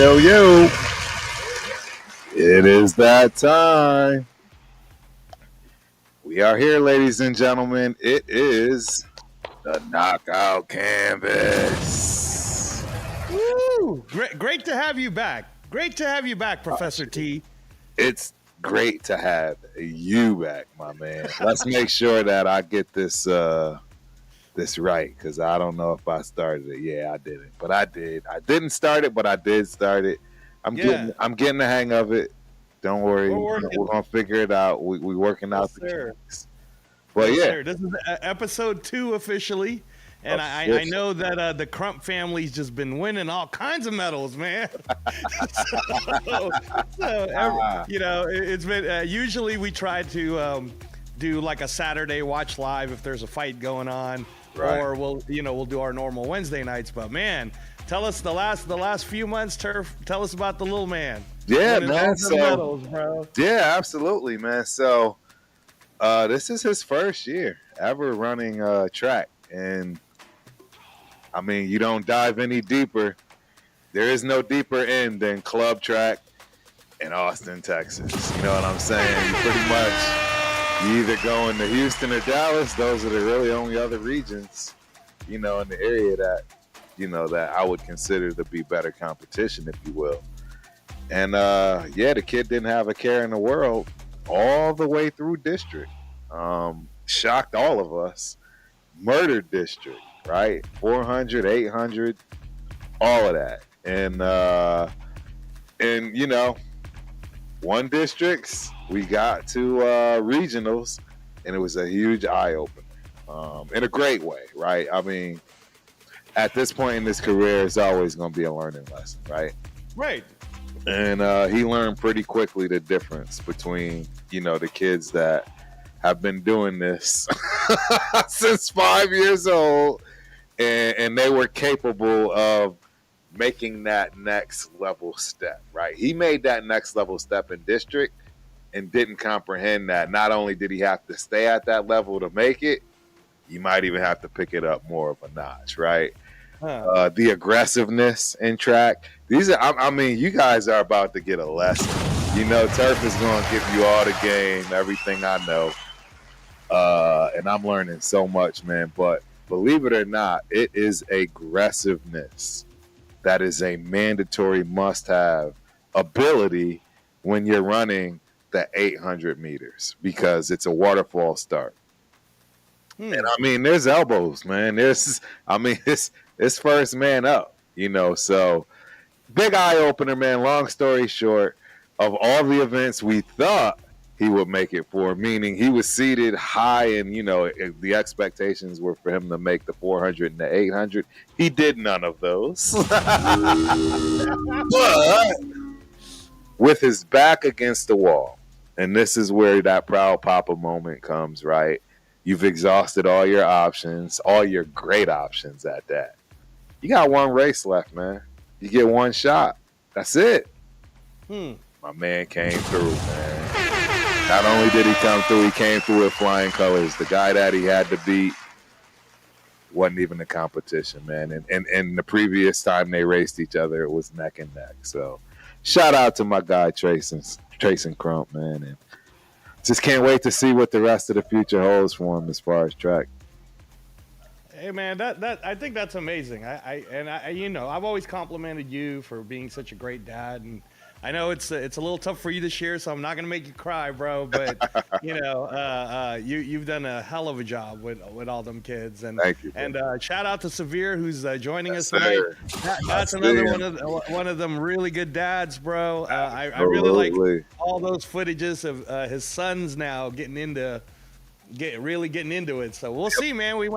Yo. It is that time. We are here, ladies and gentlemen. It is the Knockout Canvas. Woo! Great to have you back. Great to have you back, Professor T. It's great to have you back, my man. Let's make sure that I get this right, because I don't know if I started it. Yeah, I didn't, but I did. I didn't start it, but I did start it. I'm getting the hang of it. Don't worry, we're gonna figure it out. We working out the kinks. But this is episode 2 officially, and I know that the Crump family's just been winning all kinds of medals, man. It's been usually we try to do like a Saturday watch live if there's a fight going on, right. Or we'll do our normal Wednesday nights. But man, tell us the last few months, Turf. Tell us about the little man. Yeah, man. Medals, bro. Yeah, absolutely, man. So this is his first year ever running track, and I mean, you don't dive any deeper. There is no deeper end than club track in Austin, Texas. You know what I'm saying? You pretty much, you either going to Houston or Dallas. Those are the really only other regions, in the area that, that I would consider to be better competition, if you will. And the kid didn't have a care in the world all the way through district. Shocked all of us. Murdered district, right? 400, 800, all of that. And one districts, we got to regionals, and it was a huge eye-opener in a great way, right? I mean, at this point in his career, it's always going to be a learning lesson, right? Right. And he learned pretty quickly the difference between, the kids that have been doing this since 5 years old, and they were capable of making that next level step, right? He made that next level step in district and didn't comprehend that not only did he have to stay at that level to make it, you might even have to pick it up more of a notch, right? The aggressiveness in track. These are, you guys are about to get a lesson. Turf is going to give you all the game, everything I know. And I'm learning so much, man. But believe it or not, it is aggressiveness that is a mandatory must-have ability when you're running the 800 meters, because it's a waterfall start. And there's elbows, man. It's first man up, so big eye opener, man. Long story short, of all the events we thought he would make it for, meaning he was seated high, and the expectations were for him to make the 400 and the 800. He did none of those. But with his back against the wall, and this is where that proud papa moment comes, right? You've exhausted all your options, all your great options at that. You got one race left, man. You get one shot. That's it. My man came through, man. Not only did he come through, he came through with flying colors. The guy that he had to beat wasn't even a competition, man. And the previous time they raced each other, it was neck and neck. So shout out to my guy, Tracing Crump, man. And just can't wait to see what the rest of the future holds for him as far as track. Hey man, that I think that's amazing. I've always complimented you for being such a great dad, and I know it's a little tough for you this year, so I'm not gonna make you cry, bro. But you've done a hell of a job with all them kids, and thank you, and shout out to Severe who's joining us tonight. That's another one of them really good dads, bro. I really like all those footages of his sons now getting into it. So we'll see, man. We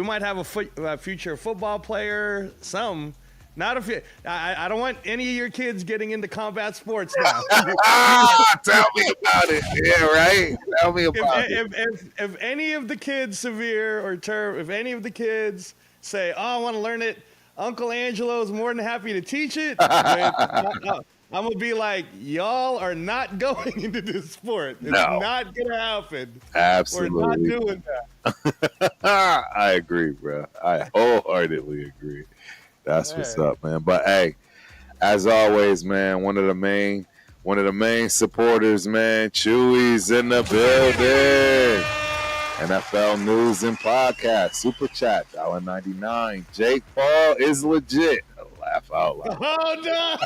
might have a future football player. Not if I don't want any of your kids getting into combat sports now. Tell me about it. Yeah, right. Tell me about it. If any of the kids, Severe or Turf, if any of the kids say, "Oh, I want to learn it," Uncle Angelo is more than happy to teach it. I'm going to be like, y'all are not going into this sport. It's not going to happen. Absolutely. We're not doing that. I agree, bro. I wholeheartedly agree. That's what's up, man. But, hey, as always, man, one of the main supporters, man. Chewy's in the building. NFL News and Podcast, Super Chat, $1.99. Jake Paul is legit. Laugh out loud. Oh, no.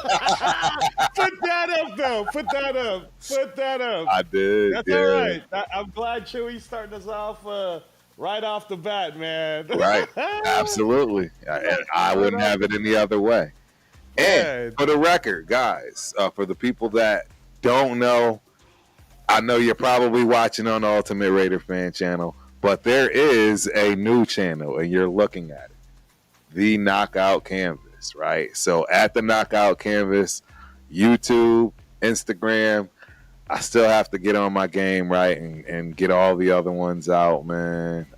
Put that up, though. Put that up. I did. That's all right. I'm glad Chewy's starting us off right off the bat, man. Right. Absolutely. I wouldn't have it any other way. And for the record, guys, for the people that don't know, I know you're probably watching on the Ultimate Raider Fan channel, but there is a new channel, and you're looking at it. The Knockout Canvas, right? So at the Knockout Canvas, YouTube, Instagram, I still have to get on my game, right, and get all the other ones out, man.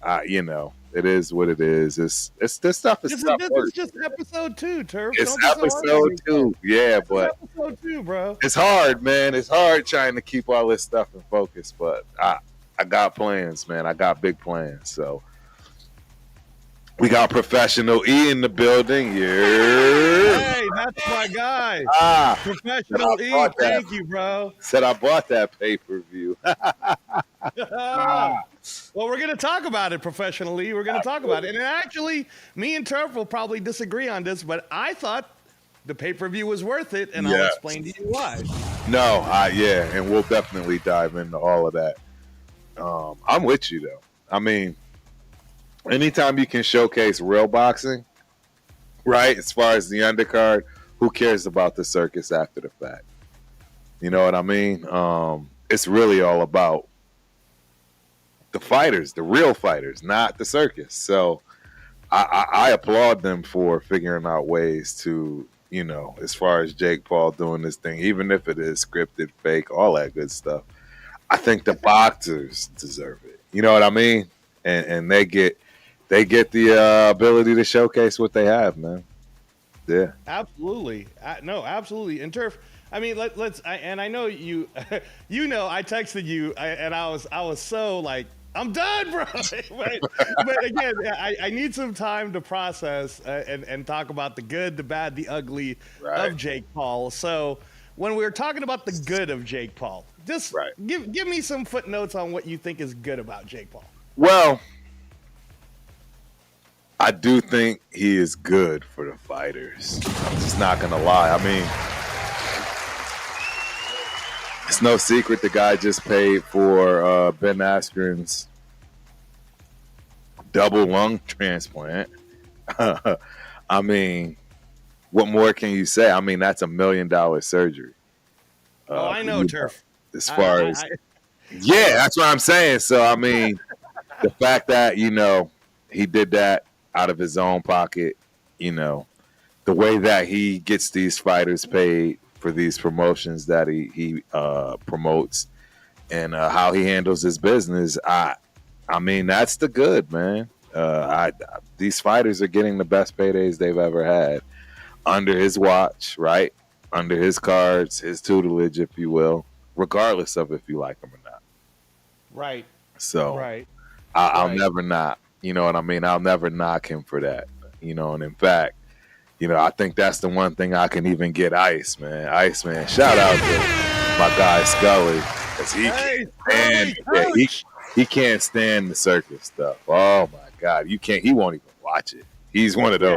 It is what it is. It's this stuff is tough work. This is just episode 2, Turf. It's episode 2, yeah, but episode 2, bro. It's hard, man. It's hard trying to keep all this stuff in focus, but I got plans, man. I got big plans. So we got Professional E in the building. Yeah. Hey, that's my guy. Professional E. Thank you, bro. Said I bought that pay-per-view. Well, we're going to talk about it, Professional E. We're going to talk about it. And actually, me and Turf will probably disagree on this, but I thought the pay-per-view was worth it, and I'll explain to you why. No, and we'll definitely dive into all of that. I'm with you, though. I mean, anytime you can showcase real boxing, right, as far as the undercard, who cares about the circus after the fact? You know what I mean? It's really all about the fighters, the real fighters, not the circus. So I applaud them for figuring out ways to, as far as Jake Paul doing this thing, even if it is scripted, fake, all that good stuff. I think the boxers deserve it. You know what I mean? And they get the ability to showcase what they have, man. Yeah, absolutely. No, absolutely. And Turf, I mean, let's. And I know you. I texted you, and I was so like, I'm done, bro. but again, I need some time to process and talk about the good, the bad, the ugly of Jake Paul. So when we were talking about the good of Jake Paul, just give me some footnotes on what you think is good about Jake Paul. Well, I do think he is good for the fighters. I'm just not going to lie. I mean, it's no secret the guy just paid for Ben Askren's double lung transplant. I mean, what more can you say? I mean, that's $1 million surgery. I know, Turf. As far as that's what I'm saying. So, I mean, the fact that, he did that out of his own pocket, the way that he gets these fighters paid for these promotions that he promotes, and how he handles his business, I mean, that's the good, man. These fighters are getting the best paydays they've ever had under his watch, right? Under his cards, his tutelage, if you will, regardless of if you like him or not. Right. So I'll never not. You know what I mean? I'll never knock him for that. And in fact, I think that's the one thing I can even get Iceman. Shout out to my guy Scully, because he can't stand the circus stuff. Oh my God, he won't even watch it. He's one of those.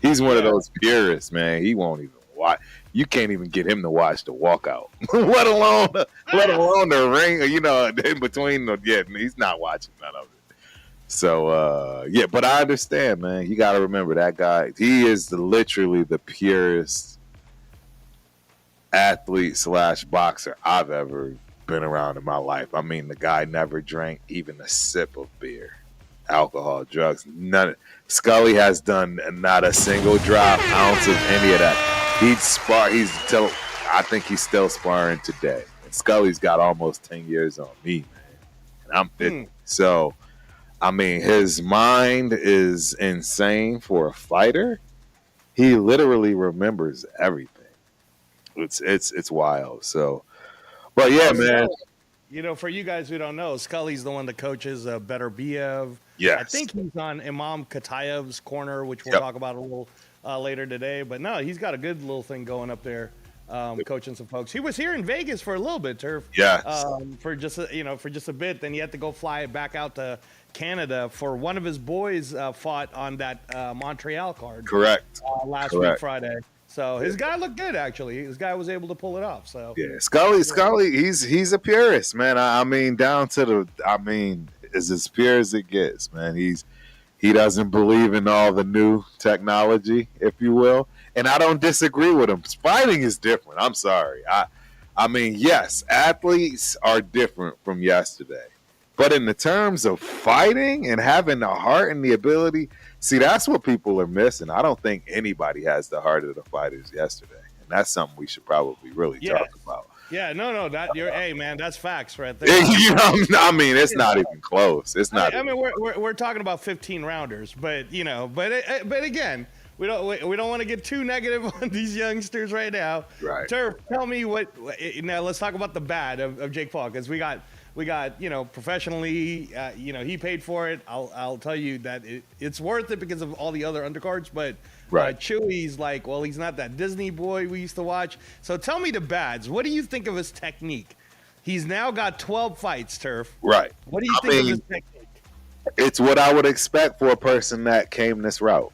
He's one of those purists, man. He won't even watch. You can't even get him to watch the walkout, let alone the ring. In between he's not watching none of it. So, but I understand, man. You got to remember that guy. He is literally the purest athlete / boxer I've ever been around in my life. I mean, the guy never drank even a sip of beer, alcohol, drugs, none. Scully has done not a single drop, ounce of any of that. I think he's still sparring today. And Scully's got almost 10 years on me, man. And I'm 50. So, I mean, his mind is insane for a fighter. He literally remembers everything. It's wild. So, but yeah, man. For you guys who don't know, Scully's the one that coaches Better Biev. Yes. I think he's on Imam Katayev's corner, which we'll talk about a later today. But no, he's got a good little thing going up there, coaching some folks. He was here in Vegas for a little bit, Turf. Yeah. For just a bit. Then he had to go fly back out to Canada for one of his boys fought on that Montreal card. Correct. Last week Friday. So his guy looked good, actually. His guy was able to pull it off. So yeah, Scully, he's a purist, man. I mean, down to is as pure as it gets, man. He doesn't believe in all the new technology, if you will, and I don't disagree with him. Fighting is different. I'm sorry. I mean, yes, athletes are different from yesterday, but in the terms of fighting and having the heart and the ability. See, that's what people are missing. I don't think anybody has the heart of the fighters yesterday, and that's something we should probably really talk about. Yeah, no, hey man, that's facts right there. I mean, it's not even close. It's not. I mean, we're talking about 15 rounders, but but again, we don't want to get too negative on these youngsters right now. Right. Turf, tell me now. Let's talk about the bad of Jake Paul, because we got professionally, he paid for it. I'll tell you that it's worth it because of all the other undercards, but Chewy's like, well, he's not that Disney boy we used to watch. So tell me the bads. What do you think of his technique? He's now got 12 fights, Turf. Right. What do you think of his technique? It's what I would expect for a person that came this route.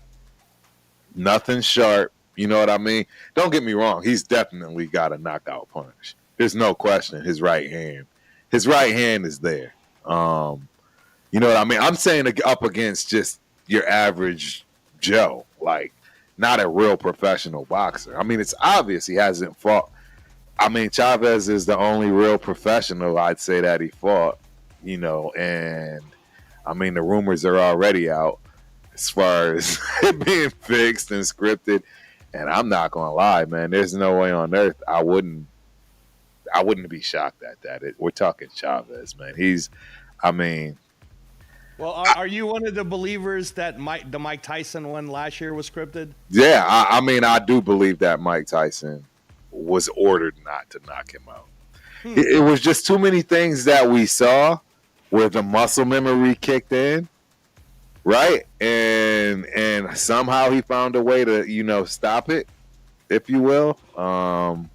Nothing sharp. You know what I mean? Don't get me wrong. He's definitely got a knockout punch. There's no question. His right hand is there. You know what I mean? I'm saying up against just your average Joe, like not a real professional boxer. I mean, it's obvious he hasn't fought. I mean, Chavez is the only real professional I'd say that he fought, and I mean, the rumors are already out as far as it being fixed and scripted. And I'm not going to lie, man, there's no way on earth I wouldn't be shocked at that. We're talking Chavez, man. Well, are you one of the believers that the Mike Tyson one last year was scripted? Yeah, I mean, I do believe that Mike Tyson was ordered not to knock him out. It was just too many things that we saw where the muscle memory kicked in, right? And somehow he found a way to, stop it, if you will. For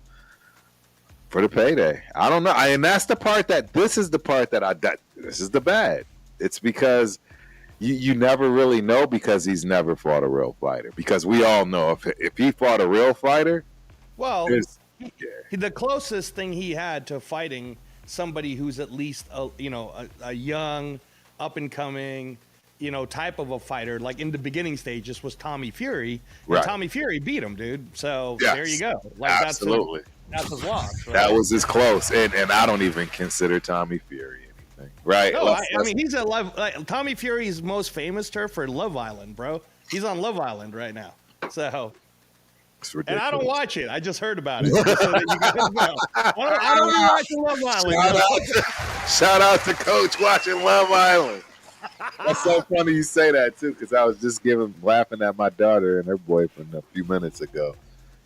the payday. I don't know. And that's the part this is the bad. It's because you never really know, because he's never fought a real fighter. Because we all know if he fought a real fighter, well, the closest thing he had to fighting somebody who's at least a young, up and coming, type of a fighter, like in the beginning stages, was Tommy Fury. And Tommy Fury beat him, dude. So there you go. Like, absolutely. That's his loss. Right? That was his close, and I don't even consider Tommy Fury anything, right? No, I mean, he's Tommy Fury is most famous for Love Island, bro. He's on Love Island right now. So, and I don't watch it. I just heard about it. So that you guys know. I don't be watching Love Island. Shout out to Coach watching Love Island. That's so funny you say that too, because I was just laughing at my daughter and her boyfriend a few minutes ago.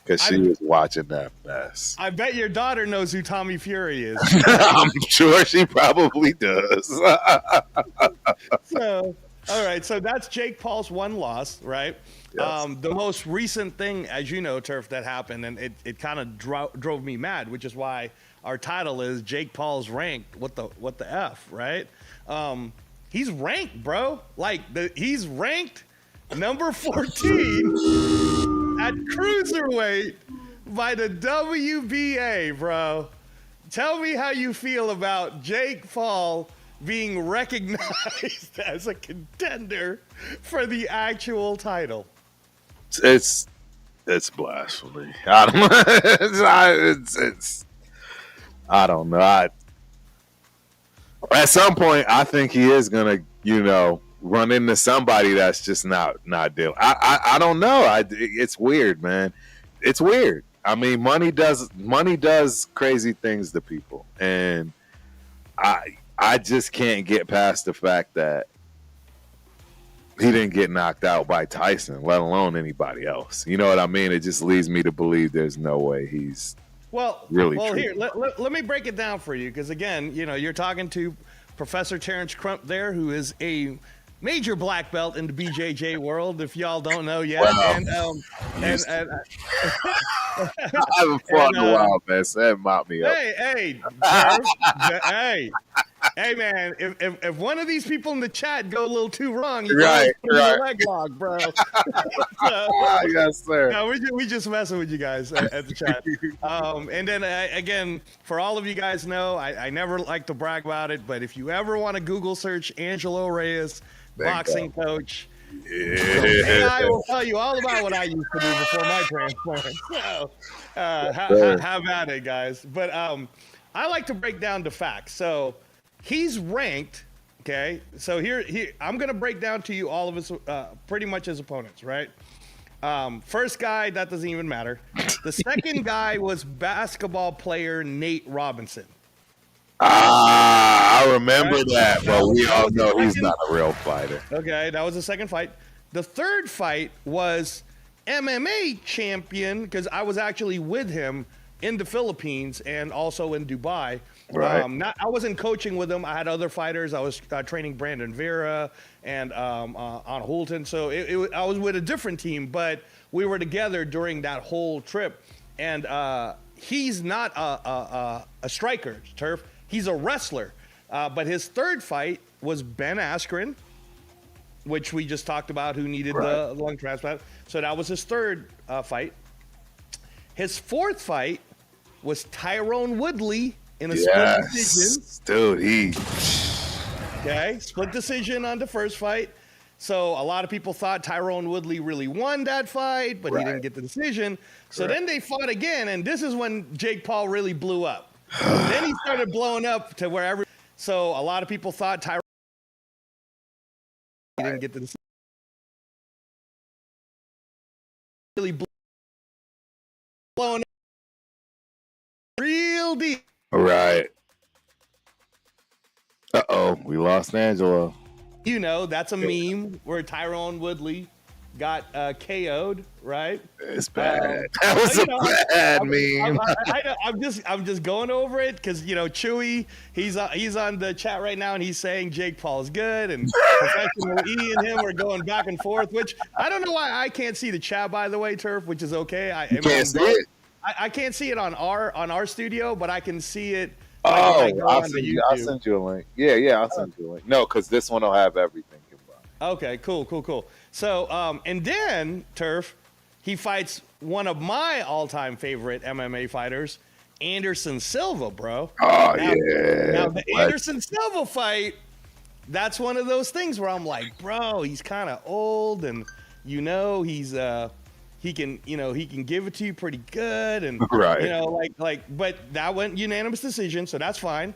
Because she was watching that mess. I bet your daughter knows who Tommy Fury is. I'm sure she probably does. So, all right. So that's Jake Paul's one loss, right? Yes. The most recent thing, as you know, Turf, that happened, and it kind of drove me mad, which is why our title is Jake Paul's ranked. What the F, right? He's ranked, bro. He's ranked number 14 at cruiserweight by the WBA, bro. Tell me how you feel about Jake Paul being recognized as a contender for the actual title. It's blasphemy. I don't know. At some point, I think he is gonna, run into somebody that's just not dealing. I don't know. It's weird, man. It's weird. I mean, money does crazy things to people, and I just can't get past the fact that he didn't get knocked out by Tyson, let alone anybody else. You know what I mean? It just leads me to believe there's no way he's really. Well, here, let me break it down for you, because again, you're talking to Professor Terrence Crump there, who is a major black belt in the BJJ world, if y'all don't know yet. Wow. And I haven't fought in a while, man. So that mopped me up. Hey, man, if one of these people in the chat go a little too wrong, you right. a leg lock, bro. Yes, sir. No, we just messing with you guys at the chat. And then again, for all of you guys know, I never like to brag about it, but if you ever want to Google search Angelo Reyes, boxing coach, AI will tell you all about what I used to do before my transplant. So have at it, guys. But I like to break down the facts. So he's ranked. Okay, so here I'm gonna break down to you all of his pretty much his opponents, right? First guy, that doesn't even matter. The second guy was basketball player Nate Robinson. I remember that, but we all know he's not a real fighter. Okay, that was the second fight. The third fight was MMA champion, because I was actually with him in the Philippines and also in Dubai. Right. I wasn't coaching with him. I had other fighters. I was training Brandon Vera and on Hulton. So I was with a different team, but we were together during that whole trip. And he's not a striker, Turf. He's a wrestler. But his third fight was Ben Askren, which we just talked about, who needed the lung transplant. So that was his third fight. His fourth fight was Tyrone Woodley in a split decision. Dude, Okay, split decision on the first fight. So a lot of people thought Tyrone Woodley really won that fight, but he didn't get the decision. So then they fought again, and this is when Jake Paul really blew up. Then he started blowing up to wherever. So a lot of people thought Tyrone didn't get the decision. Really blowing up real deep. Right. Uh-oh, we lost Angelo. You know, that's a meme where Tyrone Woodley got KO'd, right? It's bad. That was a bad meme. I'm just going over it because, you know, Chewy, he's on the chat right now and he's saying Jake Paul's good and Professional E and him are going back and forth, which I don't know why I can't see the chat, by the way, Turf, which is okay. You can't see it? I can't see it on our studio, but I can see it. I'll send you a link. Yeah, I'll send you a link. No, because this one will have everything combined. Okay, cool. So, and then, Turf, he fights one of my all-time favorite MMA fighters, Anderson Silva, bro. Now the Anderson Silva fight, that's one of those things where I'm like, bro, he's kind of old, and you know he's he can give it to you pretty good, and you know, but that went unanimous decision, so that's fine.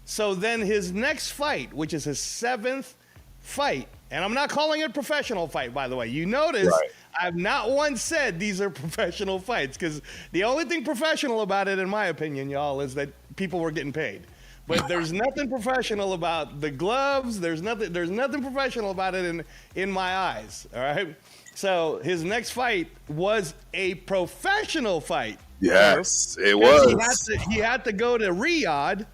So then his next fight, which is his seventh fight, and I'm not calling it a professional fight, by the way. You notice I've not once said these are professional fights, because the only thing professional about it, in my opinion, y'all, is that people were getting paid. But there's nothing professional about the gloves. There's nothing professional about it in my eyes. All right. So his next fight was a professional fight. Yes, it was. He had to go to Riyadh,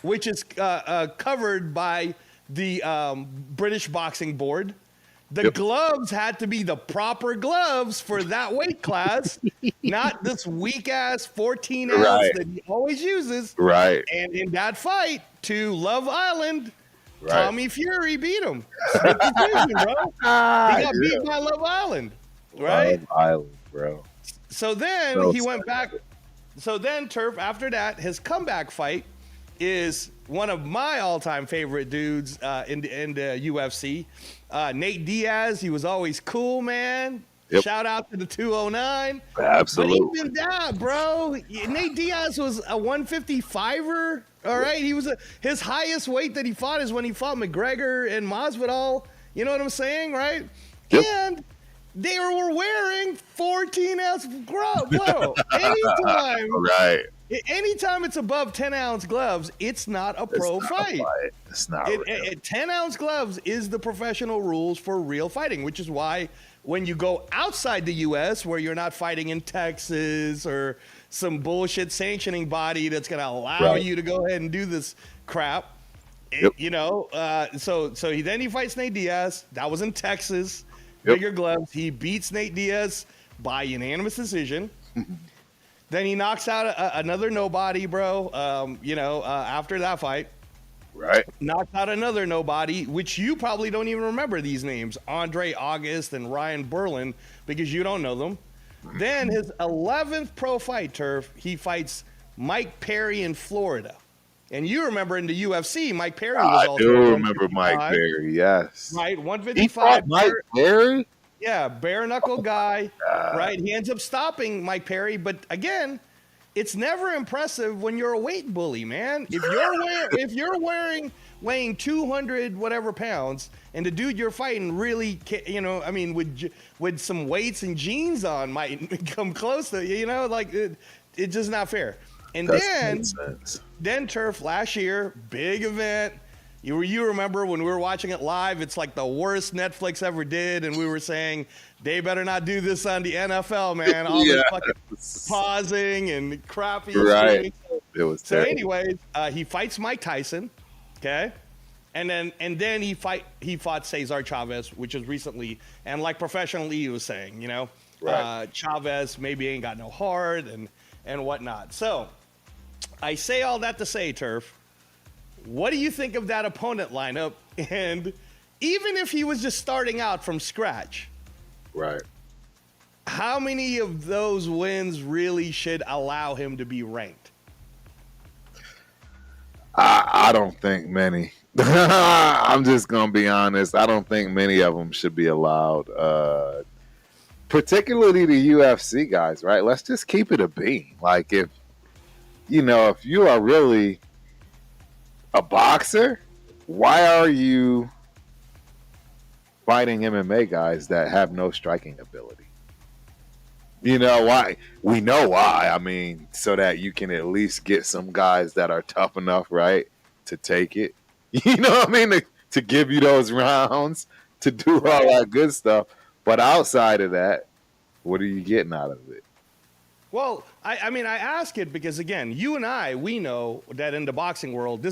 which is covered by the British Boxing Board. The gloves had to be the proper gloves for that weight class, not this weak-ass 14 ounce that he always uses. Right. And in that fight to Love Island, Tommy Fury beat him. Split decision, bro. He got beat by Love Island, right? Love Island, bro. So then he went back. So then, Turf, after that, his comeback fight is one of my all-time favorite dudes in the UFC. Nate Diaz, he was always cool, man. Yep. Shout out to the 209. Absolutely. But even that, bro, Nate Diaz was a 155er. All right, his highest weight that he fought is when he fought McGregor and Masvidal. You know what I'm saying, right? Yep. And they were wearing 14-ounce gloves. Bro, anytime it's above 10-ounce gloves, it's not a pro fight. It's not. 10-ounce gloves is the professional rules for real fighting, which is why when you go outside the U.S., where you're not fighting in Texas or some bullshit sanctioning body that's going to allow you to go ahead and do this crap, Yep. So he fights Nate Diaz. That was in Texas. Yep. Bigger gloves. He beats Nate Diaz by unanimous decision. Then he knocks out another nobody, bro. After that fight. Right. Knocked out another nobody, which you probably don't even remember these names, Andre August and Ryan Berlin, because you don't know them. Then his 11th pro fight, Turf, he fights Mike Perry in Florida. And you remember in the UFC, Mike Perry was also. I do remember Mike Perry, yes. Right, 155. He fought Mike Perry? Yeah, bare knuckle guy, right? He ends up stopping Mike Perry, but again, it's never impressive when you're a weight bully, man. If you're weighing 200 whatever pounds, and the dude you're fighting really, with some weights and jeans on, might come close to, it's just not fair. And then Turf last year, big event. You remember when we were watching it live, it's like the worst Netflix ever did, and we were saying they better not do this on the NFL, man. All this fucking pausing and crappy. Right. It was so anyways, he fights Mike Tyson, okay? And then he fought Cesar Chavez, which is recently, and like professionally he was saying, Chavez maybe ain't got no heart and whatnot. So I say all that to say, Turf, what do you think of that opponent lineup? And even if he was just starting out from scratch, right, how many of those wins really should allow him to be ranked? I don't think many. I'm just going to be honest. I don't think many of them should be allowed, particularly the UFC guys, right? Let's just keep it a bean. Like if you are really a boxer, why are you fighting MMA guys that have no striking ability? You know why? We know why. I mean, so that you can at least get some guys that are tough enough, right, to take it. You know what I mean? To give you those rounds, to do all that good stuff. But outside of that, what are you getting out of it? Well, I ask it because, again, you and I, we know that in the boxing world, the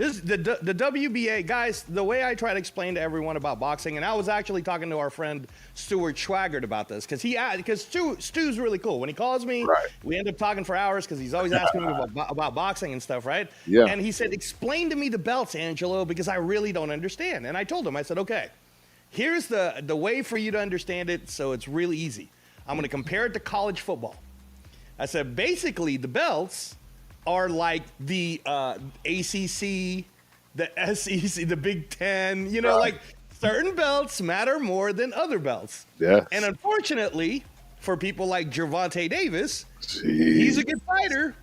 WBA, guys, the way I try to explain to everyone about boxing, and I was actually talking to our friend Stuart Schwaggart about this, because Stu's really cool. When he calls me, we end up talking for hours because he's always asking me about boxing and stuff, right? Yeah. And he said, explain to me the belts, Angelo, because I really don't understand. And I told him, I said, okay, here's the way for you to understand it, so it's really easy. I'm going to compare it to college football. I said, basically, the belts are like the ACC, the SEC, the Big Ten, like certain belts matter more than other belts. Yeah. And unfortunately, for people like Gervonta Davis, he's a good fighter,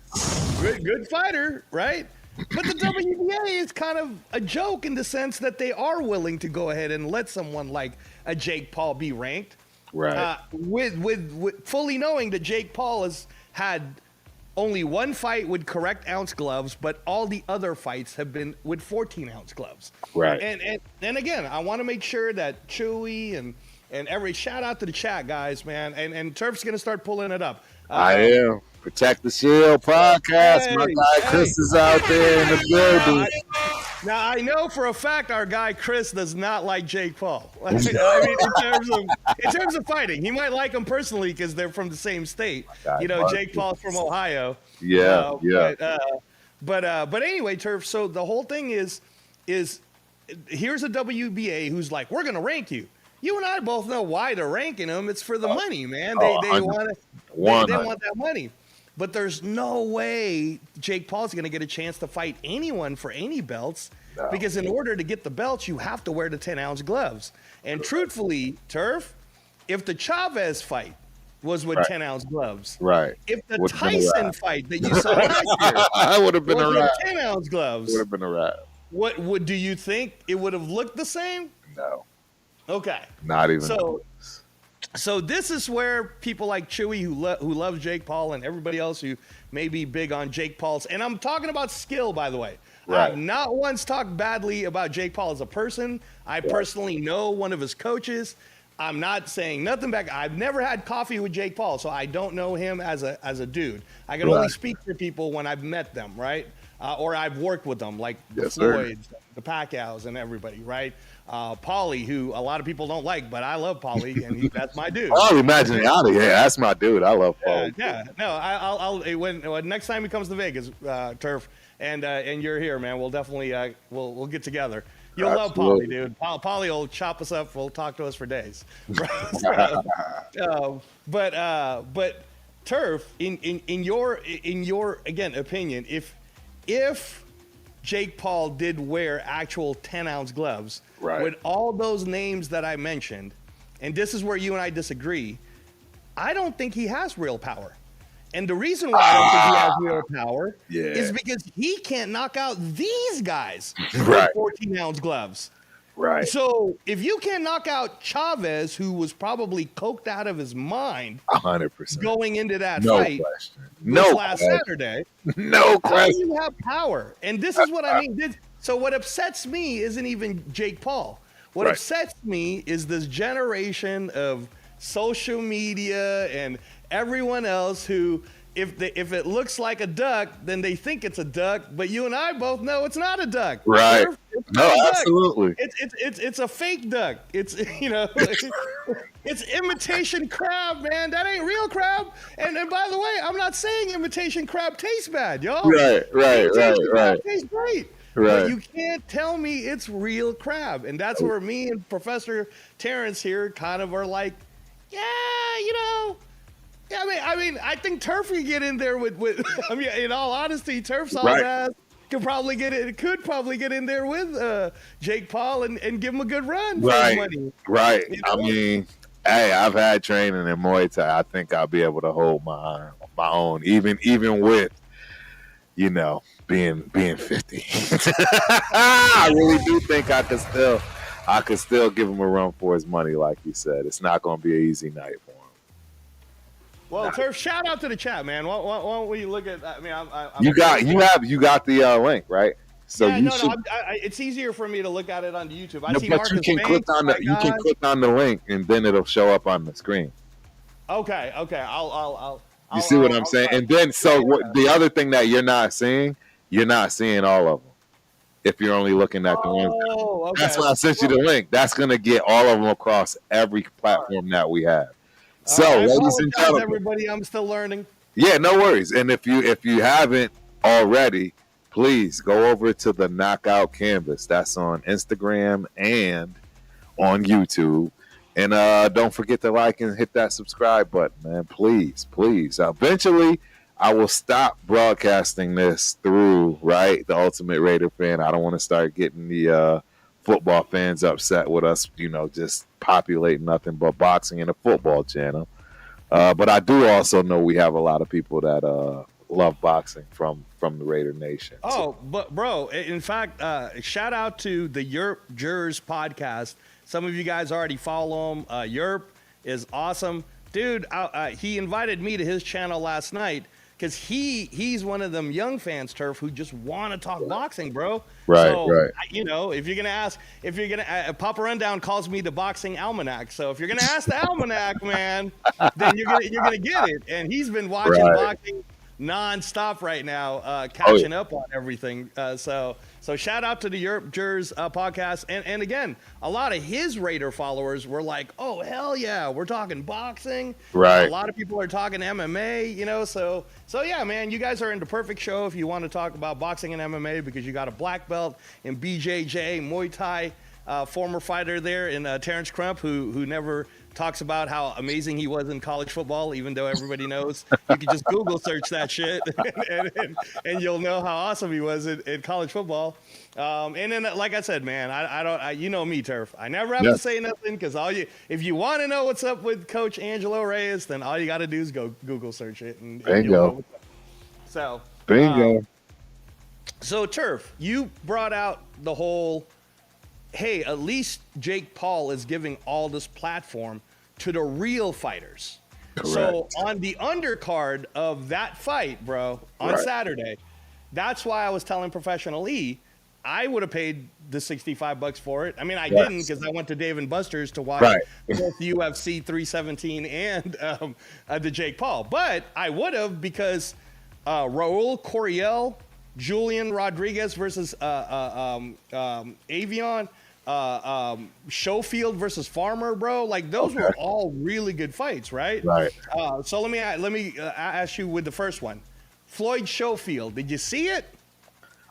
good fighter, right? But the WBA is kind of a joke in the sense that they are willing to go ahead and let someone like a Jake Paul be ranked. Right. With fully knowing that Jake Paul has had only one fight with correct ounce gloves, but all the other fights have been with 14-ounce gloves. Right. And again, I want to make sure that Chewy and every shout out to the chat guys, man. And Turf's gonna start pulling it up. I am. Protect the Shield podcast. Hey, my guy Chris is out there in the building. Now I know for a fact our guy Chris does not like Jake Paul. I mean, in terms of fighting, he might like him personally because they're from the same state. Jake Paul's from Ohio. Yeah, But anyway, Turf. So the whole thing is here's a WBA who's like, we're gonna rank you. You and I both know why they're ranking them. It's for the money, man. They want that money. But there's no way Jake Paul's going to get a chance to fight anyone for any belts because in order to get the belts, you have to wear the 10-ounce gloves. And truthfully, Turf, if the Chavez fight was with 10-ounce gloves, right? If the Tyson fight that you saw last year I would have been a wrap. 10-ounce gloves, would have been a wrap. What do you think it would have looked the same? No. Okay. Not even. So this is where people like Chewy, who loves Jake Paul, and everybody else who may be big on Jake Paul's, and I'm talking about skill, by the way. Right. I've not once talked badly about Jake Paul as a person. I personally know one of his coaches. I'm not saying nothing back. I've never had coffee with Jake Paul, so I don't know him as a dude. I can only speak for people when I've met them, right? or I've worked with them, like the Yes, sir. Floyds, the Pacquiaos, and everybody, right? Paulie, who a lot of people don't like, but I love Paulie, and that's my dude. Oh, imagine out of here. That's my dude. I love Paul. Yeah. No, I'll when next time he comes to Vegas, Turf, and you're here, man, we'll definitely we'll get together. You'll love Paulie, dude. Paulie will chop us up. We'll talk to us for days. Right? But Turf, in your again opinion, if Jake Paul did wear actual 10-ounce gloves, right, with all those names that I mentioned, and this is where you and I disagree, I don't think he has real power. And the reason why I don't think he has real power is because he can't knock out these guys with 14-ounce gloves. Right. So if you can knock out Chavez, who was probably coked out of his mind, 100% going into that no fight, question. last Saturday, no question. How do you have power? And this is what I mean. So what upsets me isn't even Jake Paul. What upsets me is this generation of social media and everyone else who, if it looks like a duck, then they think it's a duck. But you and I both know it's not a duck. Right. No, absolutely. It's a fake duck. It's it's imitation crab, man. That ain't real crab. And by the way, I'm not saying imitation crab tastes bad, y'all. Right. Tastes great. Right. But you can't tell me it's real crab. And that's where me and Professor Terrence here kind of are like, yeah, I mean, I think Turf could get in there with I mean, in all honesty, Turf's all ass could probably get in there with Jake Paul and give him a good run for his money. Right. You know? I mean, hey, I've had training in Muay Thai. I think I'll be able to hold my own, even with, being 50. I really do think I could still give him a run for his money, like you said. It's not going to be an easy night for him. Well, Turf, shout out to the chat, man. Why don't we look at? I mean, you got the link, right? So it's easier for me to look at it on YouTube. But you can click on the link, and then it'll show up on the screen. Okay. I'll you see what I'm saying? And then, the other thing that you're not seeing all of them. If you're only looking at the ones, okay. That's why I sent you the link. That's gonna get all of them across every platform that we have. So, ladies and gentlemen, everybody, I'm still learning. Yeah, no worries. And if you haven't already, please go over to the Knockout Canvas. That's on Instagram and on YouTube. And don't forget to like and hit that subscribe button, man. Please. Eventually, I will stop broadcasting this through, the Ultimate Raider fan. I don't want to start getting the football fans upset with us, just populate nothing but boxing and a football channel. But I do also know we have a lot of people that love boxing from the Raider Nation. But bro, in fact, shout out to the Yerp Jurors podcast. Some of you guys already follow him. Yerp is awesome. Dude, he invited me to his channel last night because he's one of them young fans, Turf, who just want to talk boxing, bro. Right. If you're gonna Papa Rundown calls me the boxing almanac. So if you're gonna ask the almanac, man, then you're gonna get it. And he's been watching boxing nonstop right now, catching up on everything. So shout out to the Europe Jurors podcast. And again, a lot of his Raider followers were like, oh, hell yeah, we're talking boxing. Right. A lot of people are talking MMA, so yeah, man, you guys are in the perfect show if you want to talk about boxing and MMA because you got a black belt in BJJ, Muay Thai, former fighter there in Terrence Crump, who never talks about how amazing he was in college football, even though everybody knows. You can just Google search that shit, and you'll know how awesome he was in college football. And then, like I said, man, I don't, you know me, Turf. I never have to say nothing because if you want to know what's up with Coach Angelo Reyes, then all you got to do is go Google search it. And bingo. So bingo. So Turf, you brought out the whole, hey, at least Jake Paul is giving all this platform to the real fighters. Correct. So on the undercard of that fight, bro, on Saturday, that's why I was telling Professional E, I would have paid the $65 for it. I mean, I didn't because I went to Dave and Buster's to watch both UFC 317 and the Jake Paul. But I would have because Raul Coriel, Julian Rodriguez versus Avion, Schofield versus Farmer, bro. Like those were all really good fights, right? Right. So let me ask you with the first one, Floyd Schofield. Did you see it?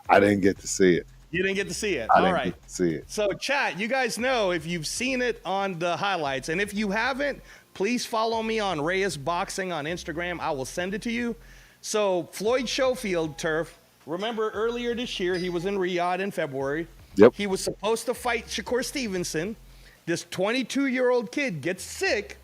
I didn't get to see it. You didn't get to see it. I All didn't right. get to see it. So chat, you guys know if you've seen it on the highlights, and if you haven't, please follow me on Reyes Boxing on Instagram. I will send it to you. So Floyd Schofield, Turf. Remember earlier this year, he was in Riyadh in February. Yep. He was supposed to fight Shakur Stevenson. This 22-year-old kid gets sick.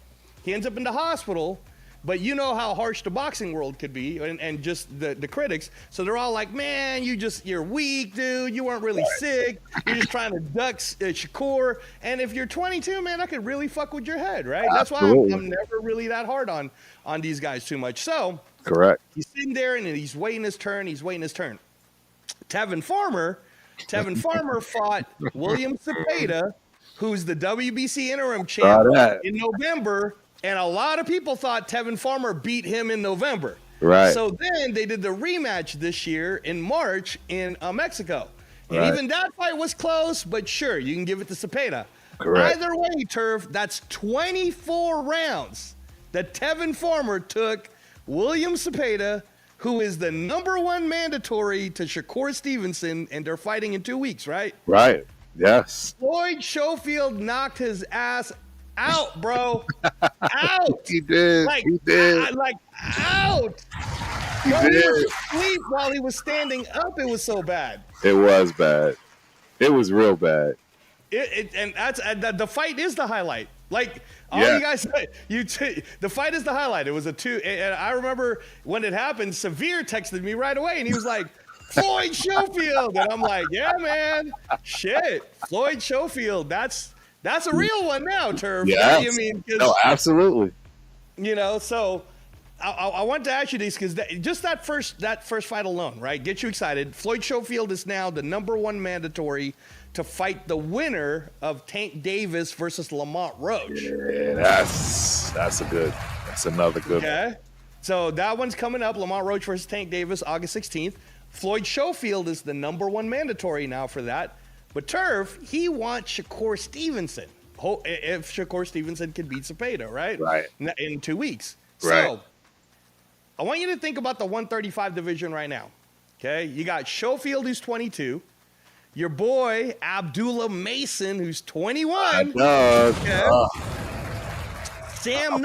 He ends up in the hospital. But you know how harsh the boxing world could be, and just the critics. So they're all like, man, you're weak, dude. You weren't really sick. You're just trying to duck Shakur. And if you're 22, man, that could really fuck with your head, right? That's why I'm never really that hard on these guys too much. So correct. He's sitting there, and he's waiting his turn. Tevin Farmer fought William Cepeda, who's the WBC interim champ in November. And a lot of people thought Tevin Farmer beat him in November. Right. So then they did the rematch this year in March in Mexico. And even that fight was close, but sure, you can give it to Cepeda. Correct. Either way, Turf, that's 24 rounds that Tevin Farmer took William Cepeda, who is the #1 mandatory to Shakur Stevenson, and they're fighting in 2 weeks, right? Right. Yes. Floyd Schofield knocked his ass out, bro. Out. He did. He did. Out. He was asleep while he was standing up. It was so bad. It was bad. It was real bad. And that's the fight is the highlight. Like all you guys say, the fight is the highlight. It was a 2. And I remember when it happened, Severe texted me right away, and he was like, Floyd Schofield. And I'm like, yeah, man. Shit. Floyd Schofield. That's a real one now, Turf. Yeah, I mean, no, absolutely. You know, so I want to ask you this because that first fight alone, right, get you excited. Floyd Schofield is now the #1 mandatory to fight the winner of Tank Davis versus Lamont Roach. Yeah, that's another good one. So that one's coming up. Lamont Roach versus Tank Davis, August 16th. Floyd Schofield is the #1 mandatory now for that. But Turf, he wants Shakur Stevenson. If Shakur Stevenson can beat Cepeda, right? Right. In 2 weeks. Right. So I want you to think about the 135 division right now. Okay? You got Schofield, who's 22. Your boy, Abdullah Mason, who's 21. Sam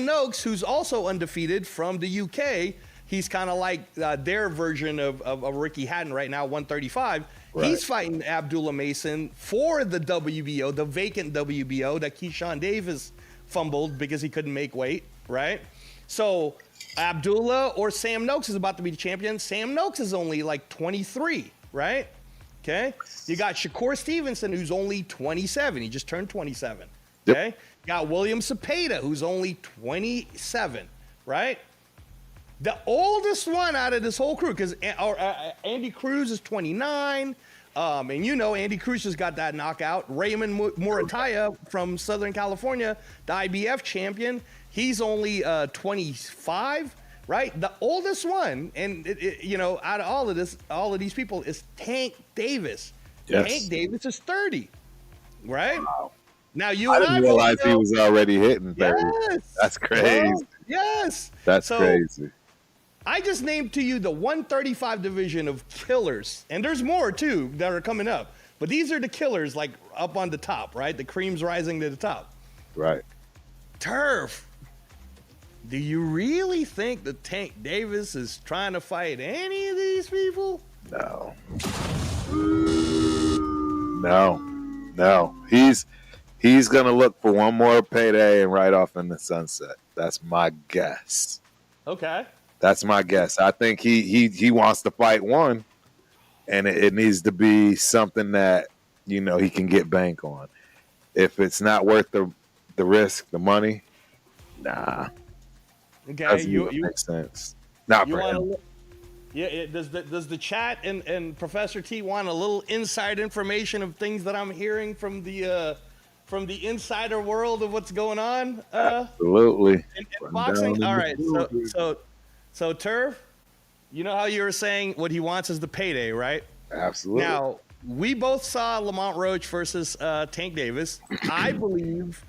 Noakes, who's also undefeated from the UK. He's kind of like their version of Ricky Hatton right now, 135. Right. He's fighting Abdullah Mason for the WBO, the vacant WBO that Keyshawn Davis fumbled because he couldn't make weight, right? So Abdullah or Sam Noakes is about to be the champion. Sam Noakes is only like 23, right? Okay. You got Shakur Stevenson, who's only 27. He just turned 27. Okay. Yep. You got William Cepeda, who's only 27, right? The oldest one out of this whole crew, because Andy Cruz is 29, and you know Andy Cruz just got that knockout. Raymond Murataya from Southern California, the IBF champion, he's only 25, right? The oldest one, and out of all of these people, is Tank Davis. Yes. Tank Davis is 30, right? Wow. Now I didn't realize he was already hitting 30. Yes, that's crazy. Well, yes, that's crazy. I just named to you the 135 division of killers, and there's more too that are coming up. But these are the killers, like up on the top, right? The cream's rising to the top. Right. Turf. Do you really think that Tank Davis is trying to fight any of these people? No. He's gonna look for one more payday and ride off in the sunset. That's my guess. Okay. That's my guess. I think he wants to fight one, and it needs to be something that he can get bank on. If it's not worth the risk, the money, nah. Okay, makes sense. Not for him. Does the chat and Professor T want a little inside information of things that I'm hearing from the insider world of what's going on? Absolutely. In boxing. All right. So Turf, You know how you were saying what he wants is the payday, right? Absolutely. Now, we both saw Lamont Roach versus Tank Davis. I believe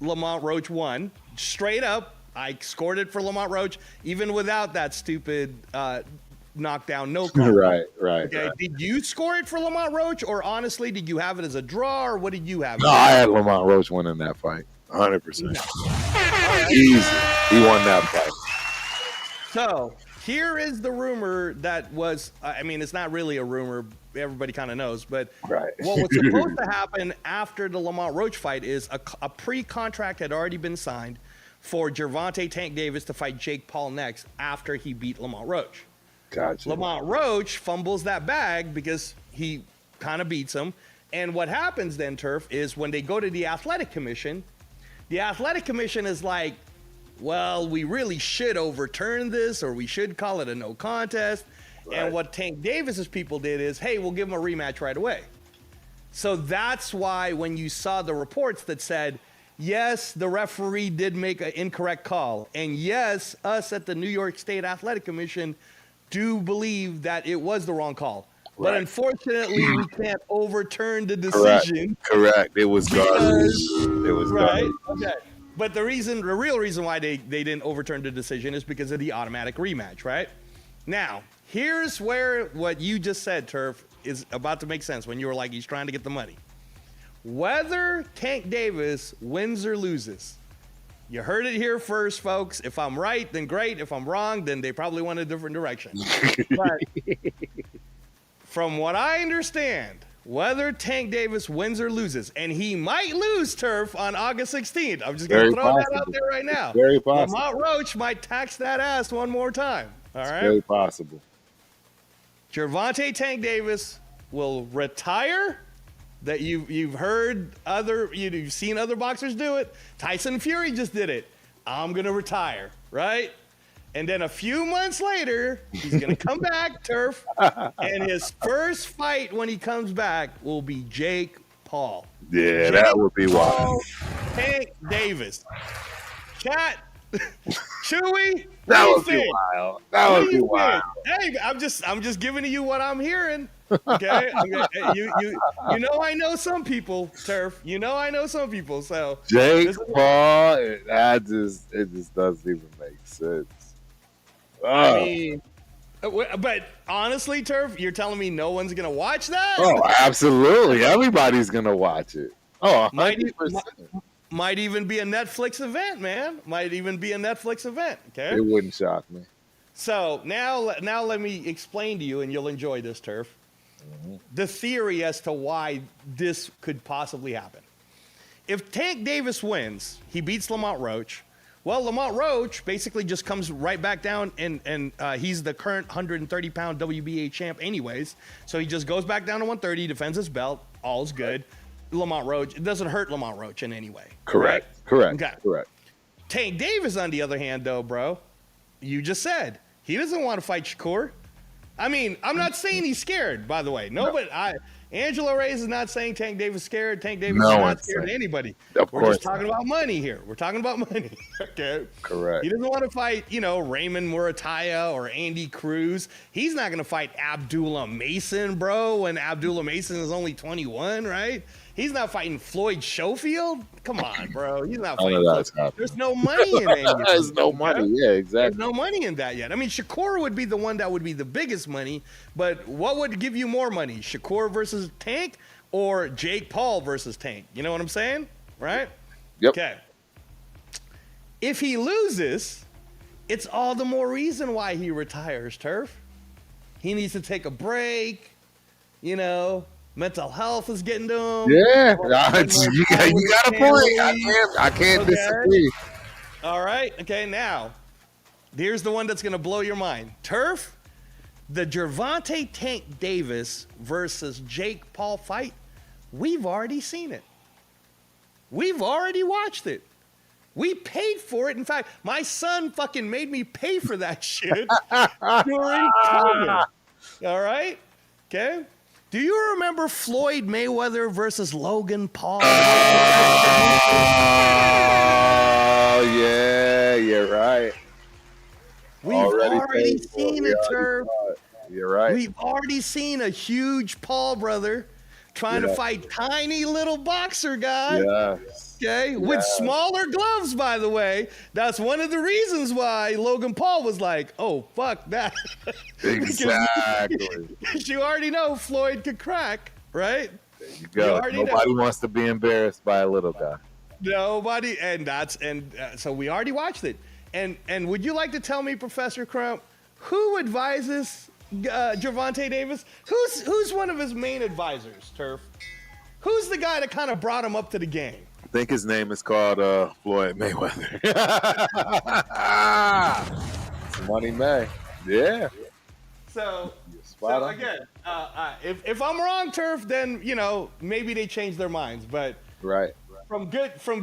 Lamont Roach won. Straight up, I scored it for Lamont Roach, even without that stupid knockdown no call. Right. Okay. Right. Did you score it for Lamont Roach, or honestly, did you have it as a draw, or what did you have? No, I had Lamont Roach winning that fight. 100%. Easy. He won that fight. So here is the rumor that was, I mean, it's not really a rumor. Everybody kind of knows, but Right. what was supposed to happen after the Lamont Roach fight is a pre-contract had already been signed for Gervonta Tank Davis to fight Jake Paul next after he beat Lamont Roach. Gotcha. Lamont Roach fumbles that bag because he kind of beats him. And what happens then, Turf, is when they go to the athletic commission is like, well, we really should overturn this, or we should call it a no contest. Right. And what Tank Davis's people did is, hey, we'll give him a rematch right away. So that's why when you saw the reports that said, yes, the referee did make an incorrect call, and yes, us at the New York State Athletic Commission do believe that it was the wrong call. Right. But unfortunately, we can't overturn the decision. Correct. It was garbage. It was right. garbage. Okay. But the real reason why they didn't overturn the decision is because of the automatic rematch, right? Now, here's where what you just said, Turf, is about to make sense when you were like, he's trying to get the money. Whether Tank Davis wins or loses, you heard it here first, folks. If I'm right, then great. If I'm wrong, then they probably went a different direction. But from what I understand, whether Tank Davis wins or loses, and he might lose, Turf, on August 16th. I'm just going to throw that out there right now. Very possible. Lamont Roach might tax that ass one more time. All right? Very possible. Gervonta Tank Davis will retire. That you've heard you've seen other boxers do it. Tyson Fury just did it. I'm going to retire, right? And then a few months later, he's going to come back, Turf, and his first fight when he comes back will be Jake Paul. Yeah, that would be wild. Tank Davis. Chat. Chewy, that would be wild. That would be wild. Hey, I'm just giving you what I'm hearing. Okay, you know I know some people, Turf. You know I know some people. So Jake Paul, it just doesn't even make sense. I mean, but honestly, Turf, you're telling me no one's gonna watch that? Oh, absolutely. Everybody's gonna watch it. Oh, 100%. Might even be a Netflix event, man. Might even be a Netflix event. Okay, it wouldn't shock me. So now let me explain to you, and you'll enjoy this, Turf. Mm-hmm. The theory as to why this could possibly happen. If Tank Davis wins, he beats Lamont Roach. Well, Lamont Roach basically just comes right back down, and he's the current 130-pound WBA champ anyways. So he just goes back down to 130, defends his belt, all's good. Lamont Roach, it doesn't hurt Lamont Roach in any way. Correct. Right? Correct. Okay. Correct. Tank Davis, on the other hand, though, bro, you just said he doesn't want to fight Shakur. I mean, I'm not saying he's scared, by the way. No. But Angelo Reyes is not saying Tank Davis is scared. Tank Davis is not scared of anybody. We're just talking about money here. We're talking about money. Okay. Correct. He doesn't want to fight, Raymond Murataya or Andy Cruz. He's not going to fight Abdullah Mason, bro, when Abdullah Mason is only 21, right? He's not fighting Floyd Schofield. Come on, bro. He's not fighting. There's no money in it. There's no money. Yeah, exactly. There's no money in that yet. I mean, Shakur would be the one that would be the biggest money, but what would give you more money? Shakur versus Tank or Jake Paul versus Tank? You know what I'm saying? Right? Yep. Okay. If he loses, it's all the more reason why he retires, Turf. He needs to take a break, Mental health is getting to him. Yeah, you got a point. I can't disagree. All right. Okay, now, here's the one that's going to blow your mind. Turf, the Gervonta Tank Davis versus Jake Paul fight, we've already seen it. We've already watched it. We paid for it. In fact, my son fucking made me pay for that shit during COVID. All right? Okay? Do you remember Floyd Mayweather versus Logan Paul? Oh, yeah, you're right. We've already seen it, Turf. You're right. We've already seen a huge Paul brother trying to fight tiny little boxer guy. Yes. Okay, with smaller gloves, by the way. That's one of the reasons why Logan Paul was like, "Oh, fuck that." Exactly. You already know Floyd could crack, right? There you go. Nobody wants to be embarrassed by a little guy. Nobody, so we already watched it. And would you like to tell me, Professor Crump, who advises Gervonta Davis? Who's one of his main advisors, Turf? Who's the guy that kind of brought him up to the game? I think his name is called Floyd Mayweather. It's Money May. Yeah. So again, if I'm wrong, Turf, then maybe they changed their minds. But right. From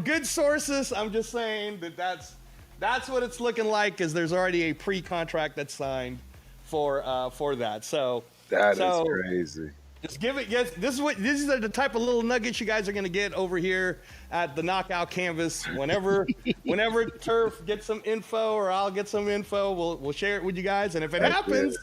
good sources, I'm just saying that's what it's looking like, because there's already a pre-contract that's signed for that. So that is crazy. Just give it. Yes, these are the type of little nuggets you guys are going to get over here at the Knockout Canvas. Whenever Turf gets some info, or I'll get some info, we'll share it with you guys. And if it happens,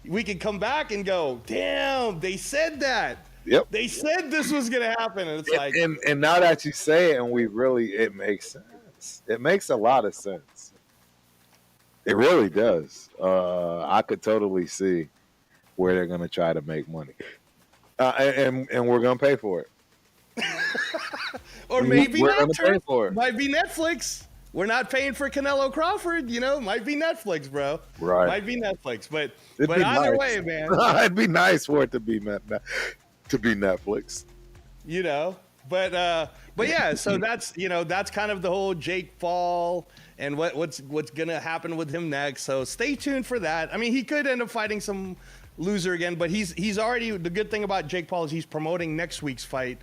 we can come back and go, damn, they said that. Yep. They said this was going to happen, and it's and now that you say it, and it makes sense. It makes a lot of sense. It really does. I could totally see where they're going to try to make money. And we're gonna pay for it, or maybe we're not. Pay for it. Might be Netflix. We're not paying for Canelo Crawford. Might be Netflix, bro. Right. Might be Netflix, but either way, man, it'd be nice for it to be Netflix. But yeah. So that's kind of the whole Jake Paul and what's gonna happen with him next. So stay tuned for that. I mean, he could end up fighting some loser again, but he's already, the good thing about Jake Paul is he's promoting next week's fight,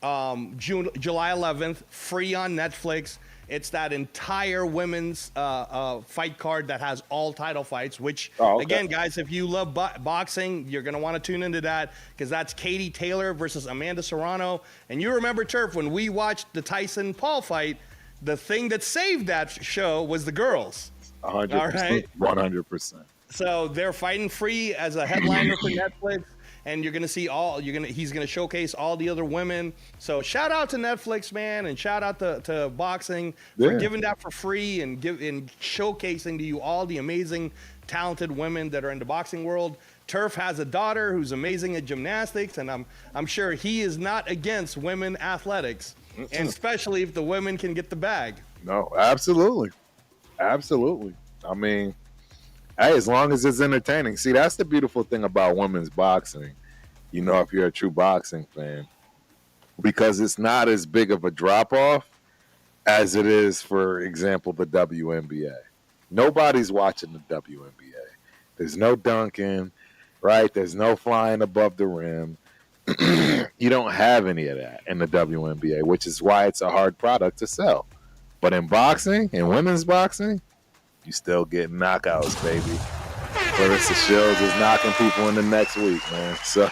July 11th, free on Netflix. It's that entire women's fight card that has all title fights, which again, guys, if you love boxing, you're going to want to tune into that, because that's Katie Taylor versus Amanda Serrano. And you remember, Turf, when we watched the Tyson Paul fight, the thing that saved that show was the girls. 100%. All right? 100%. So they're fighting free as a headliner for Netflix, and you're gonna see he's gonna showcase all the other women. So shout out to Netflix, man, and shout out to boxing for giving that for free and showcasing to you all the amazing, talented women that are in the boxing world. Turf has a daughter who's amazing at gymnastics, and I'm sure he is not against women athletics, and especially if the women can get the bag. No, absolutely. I mean, hey, as long as it's entertaining. See, that's the beautiful thing about women's boxing, if you're a true boxing fan, because it's not as big of a drop-off as it is, for example, the WNBA. Nobody's watching the WNBA. There's no dunking, right? There's no flying above the rim. You don't have any of that in the WNBA, which is why it's a hard product to sell. But in boxing, in women's boxing, you still get knockouts, baby. Clarissa Shields is knocking people in the next week, man. So,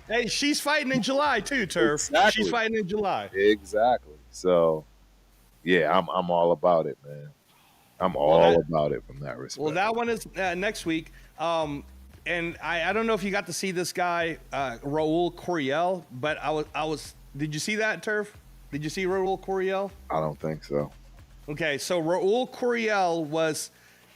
hey, she's fighting in July too, Turf. Exactly. She's fighting in July. Exactly. So, yeah, I'm all about it, man. I'm all about it from that respect. Well, that one is next week. And I don't know if you got to see this guy, Raul Curiel, but I was. Did you see that, Turf? Did you see Raul Curiel? I don't think so. Okay, so Raul Curiel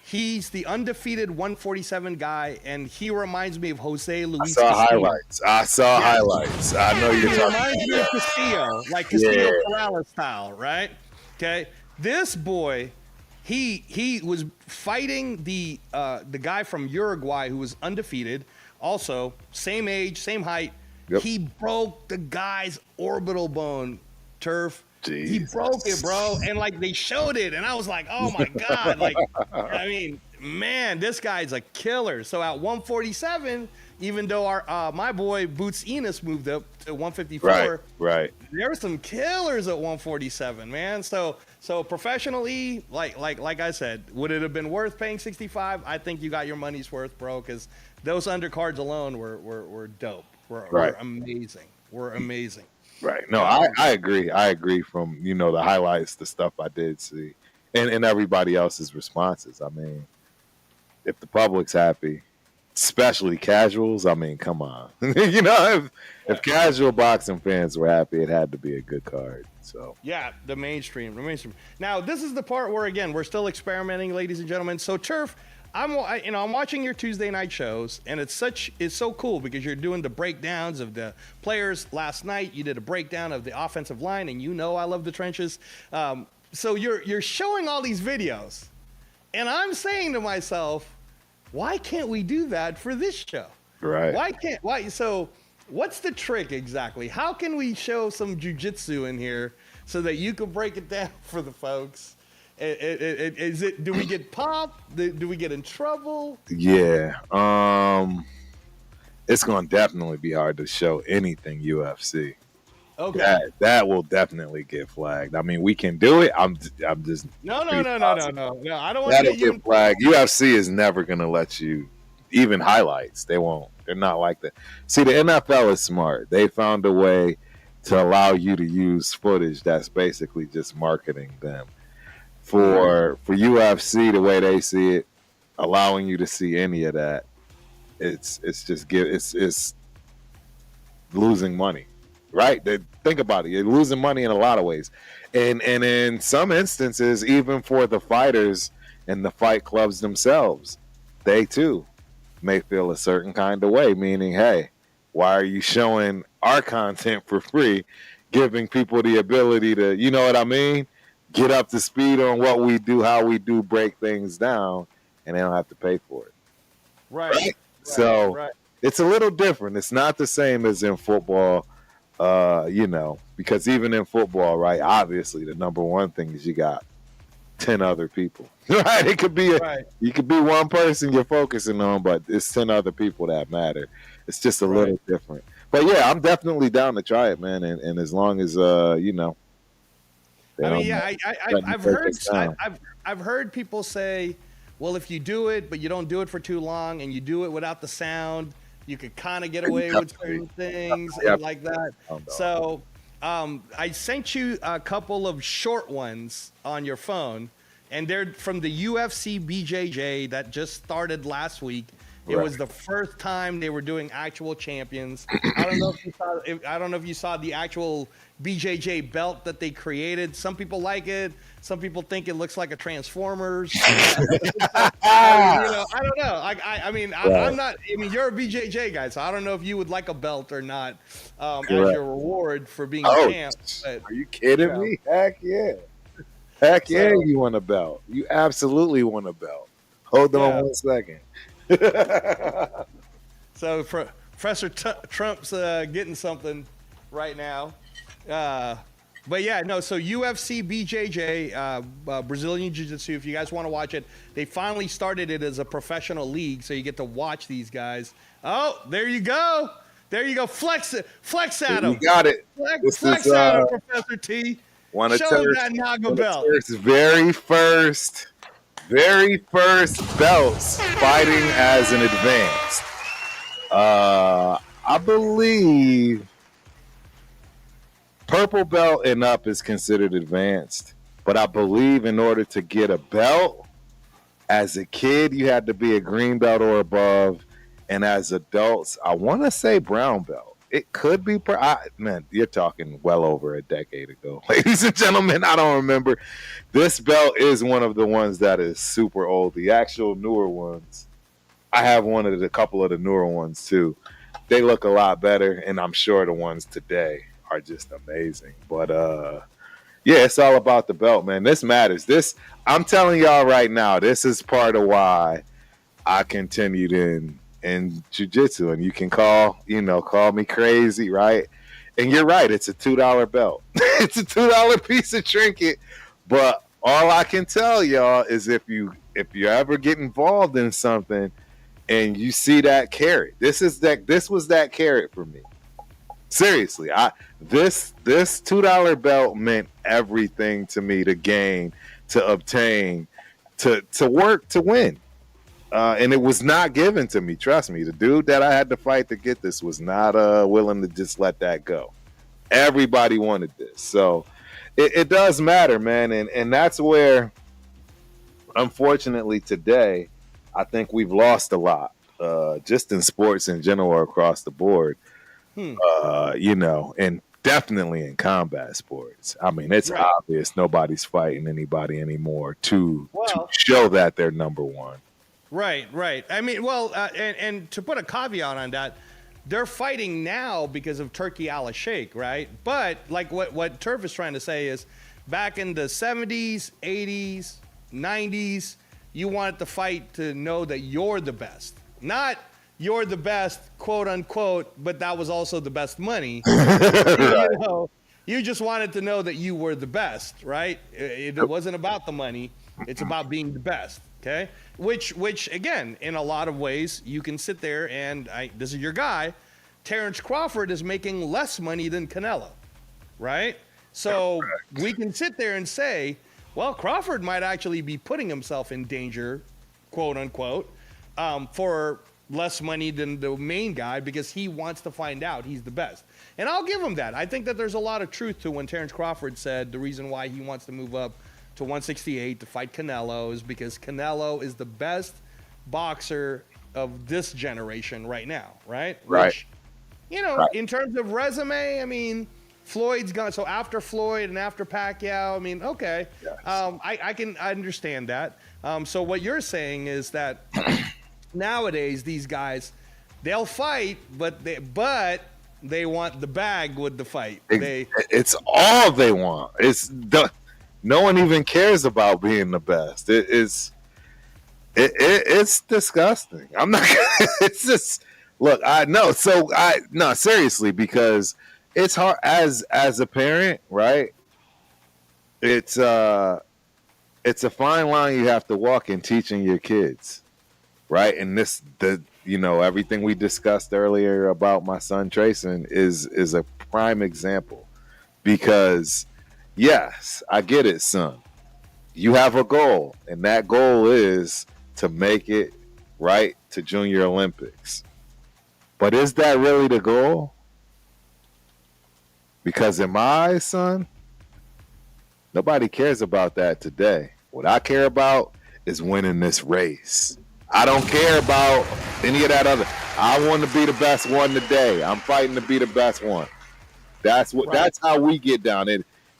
he's the undefeated 147 guy, and he reminds me of Jose Luis Castillo. I saw highlights. I know you're talking about. He reminds me of Castillo, like Castillo Corrales style, right? Okay, this boy, he was fighting the guy from Uruguay who was undefeated, also same age, same height. Yep. He broke the guy's orbital bone, Turf. Jesus. He broke it, bro, and they showed it, and I was like, "Oh my god!" I mean, man, this guy's a killer. So at 147, even though my boy Boots Enos moved up to 154, right, there were some killers at 147, man. So professionally, like I said, would it have been worth paying 65? I think you got your money's worth, bro, because those undercards alone were dope. Were amazing. Were amazing. Right. No, I agree. I agree from, the highlights, the stuff I did see. and everybody else's responses. I mean, if the public's happy, especially casuals, I mean, come on. If casual boxing fans were happy, it had to be a good card. So yeah, the mainstream. Now, this is the part where, again, we're still experimenting, ladies and gentlemen. So, Turf, I'm watching your Tuesday night shows, and it's so cool because you're doing the breakdowns of the players. Last night, you did a breakdown of the offensive line, and I love the trenches. So you're showing all these videos, and I'm saying to myself, why can't we do that for this show? right. Why? So what's the trick exactly? How can we show some jujitsu in here so that you can break it down for the folks? Do we get popped? Do we get in trouble? Yeah. It's going to definitely be hard to show anything UFC. Okay. That will definitely get flagged. I mean, we can do it. I'm just No. I don't want that'll to get get flagged. UFC is never going to let you even highlights. They won't. They're not like that. See, the NFL is smart. They found a way to allow you to use footage that's basically just marketing them. For UFC, the way they see it, allowing you to see any of that, it's losing money, right? Think about it. You're losing money in a lot of ways, and in some instances, even for the fighters and the fight clubs themselves, they too may feel a certain kind of way. Meaning, hey, why are you showing our content for free, giving people the ability to, you know what I mean? Get up to speed on what we do, how we do break things down, and they don't have to pay for it. Right. So it's a little different. It's not the same as in football, because even in football, right, obviously the number one thing is you got 10 other people, right? It could be you could be one person you're focusing on, but it's 10 other people that matter. It's just a little different. But yeah, I'm definitely down to try it, man. And as long as I've heard people say, well, if you do it, but you don't do it for too long, and you do it without the sound, you could kind of get away with certain things like that. So I sent you a couple of short ones on your phone, and they're from the UFC BJJ that just started last week. It was the first time they were doing actual champions. I don't know if you saw the actual BJJ belt that they created. Some people like it. Some people think it looks like a Transformers. I don't know. I'm not. I mean, you're a BJJ guy, so I don't know if you would like a belt or not as your reward for being champ. But, are you kidding me? Heck yeah. You want a belt. You absolutely want a belt. Hold on 1 second. So Professor Trump's getting something right now. But yeah, no, so UFC BJJ, Brazilian Jiu-Jitsu, if you guys want to watch it, they finally started it as a professional league, so you get to watch these guys. Oh, there you go. Flex at him. You got it. Flex at him, Professor T. Show him that Naga belt. Very first belts fighting as an advanced. I believe purple belt and up is considered advanced, but I believe in order to get a belt as a kid, you had to be a green belt or above, and as adults, I want to say brown belt. It could be, man, you're talking well over a decade ago. Ladies and gentlemen, I don't remember. This belt is one of the ones that is super old. The actual newer ones, I have a couple of the newer ones too. They look a lot better, and I'm sure the ones today are just amazing. But yeah, it's all about the belt, man. This matters. I'm telling y'all right now, this is part of why I continued in jiu-jitsu, and you can call me crazy, right? And you're right, it's a $2 belt. It's a $2 piece of trinket, but all I can tell y'all is if you ever get involved in something and you see that carrot, this was that carrot for me. Seriously, this $2 belt meant everything to me, to gain, to obtain, to work, to win. And it was not given to me. Trust me, the dude that I had to fight to get this was not willing to just let that go. Everybody wanted this. So it does matter, man. And that's where unfortunately today, I think we've lost a lot, just in sports in general or across the board. And definitely in combat sports. I mean, it's Right. obvious nobody's fighting anybody anymore to Well, show that they're number one. right, right. I mean, well, and to put a caveat on that, they're fighting now because of Turkey Al Sheikh, right? But like what Turf is trying to say is, back in the 70s, 80s, 90s, you wanted to fight to know that you're the best, not you're the best, quote unquote, but that was also the best money. You just wanted to know that you were the best, right? It wasn't about the money. It's about being the best. Okay. Which again, in a lot of ways, you can sit there and this is your guy. Terrence Crawford is making less money than Canelo, right? So we can sit there and say, well, Crawford might actually be putting himself in danger, quote unquote, for less money than the main guy because he wants to find out he's the best. And I'll give him that. I think that there's a lot of truth to when Terrence Crawford said the reason why he wants to move up to 168 to fight Canelo is because Canelo is the best boxer of this generation right now, right? Right. Which, in terms of resume, I mean, Floyd's gone. So after Floyd and after Pacquiao, I mean, okay, Yes. I understand that. So what you're saying is that nowadays these guys, they'll fight, but they want the bag with the fight. It's all they want. No one even cares about being the best. It's disgusting. I'm not. It's just look. I know. So no, seriously, because it's hard as a parent, right? It's a fine line you have to walk in teaching your kids, right? And everything we discussed earlier about my son Trayson is a prime example, because yes, I get it, son. You have a goal, and that goal is to make it right to Junior Olympics. But is that really the goal? Because in my eyes, son, nobody cares about that today. What I care about is winning this race. I don't care about any of that other. I want to be the best one today. I'm fighting to be the best one. That's how we get down.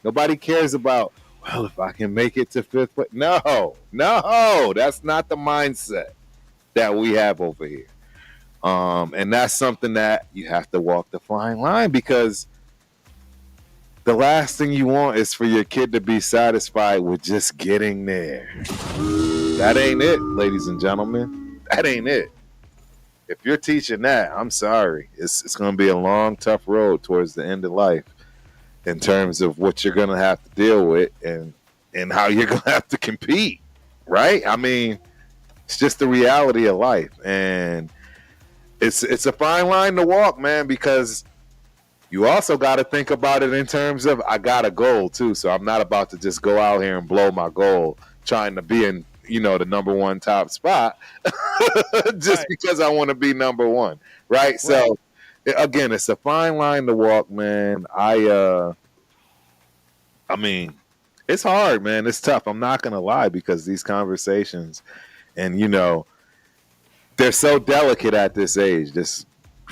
Nobody cares about, well, if I can make it to fifth place. No, that's not the mindset that we have over here. And that's something that you have to walk the fine line, because the last thing you want is for your kid to be satisfied with just getting there. That ain't it, ladies and gentlemen. That ain't it. If you're teaching that, I'm sorry. It's going to be a long, tough road towards the end of life in terms of what you're going to have to deal with and how you're going to have to compete, right? I mean, it's just the reality of life. And it's a fine line to walk, man, because you also got to think about it in terms of, I got a goal too. So I'm not about to just go out here and blow my goal trying to be in, the number one top spot just because I want to be number one. Right. So again, it's a fine line to walk, man. I mean, it's hard, man. It's tough. I'm not going to lie, because these conversations and, they're so delicate at this age, this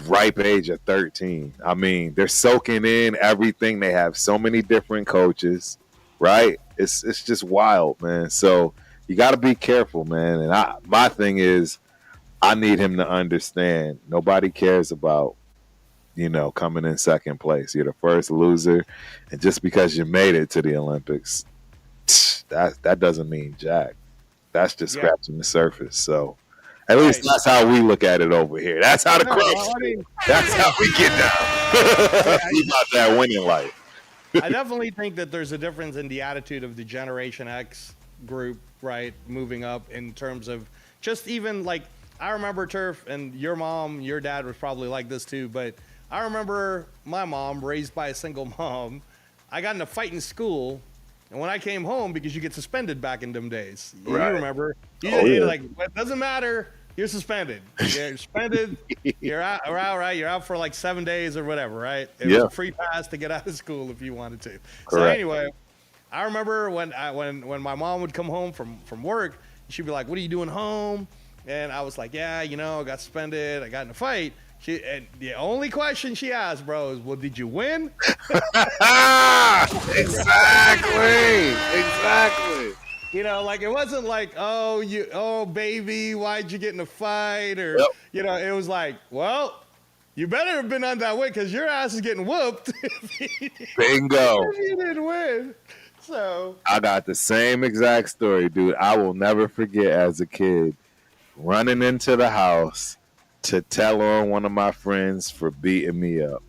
ripe age of 13. I mean, they're soaking in everything. They have so many different coaches, right? It's just wild, man. So you got to be careful, man. And my thing is, I need him to understand nobody cares about, coming in second place. You're the first loser. And just because you made it to the Olympics, that doesn't mean jack. That's just scratching the surface. So at least that's how we look at it over here. That's how the that's how we get down. We about that winning life. I definitely think that there's a difference in the attitude of the Generation X group, right, moving up in terms of just even like, I remember Turf, and your mom, your dad was probably like this too, but I remember my mom, raised by a single mom. I got in a fight in school, and when I came home, because you get suspended back in them days, you remember, you're like, it doesn't matter. You're suspended. You're suspended. You're out, right? You're out for like 7 days or whatever, right? It was a free pass to get out of school if you wanted to. Correct. So anyway, I remember when my mom would come home from work, she'd be like, "What are you doing home?" And I was like, "Yeah, I got suspended. I got in a fight." And the only question she asked, bro, is, "Well, did you win?" Exactly. Like it wasn't like, "Oh, baby, why'd you get in a fight?" Or it was like, "Well, you better have been on that way because your ass is getting whooped." Bingo. If you didn't win. So I got the same exact story, dude. I will never forget as a kid running into the house to tell on one of my friends for beating me up.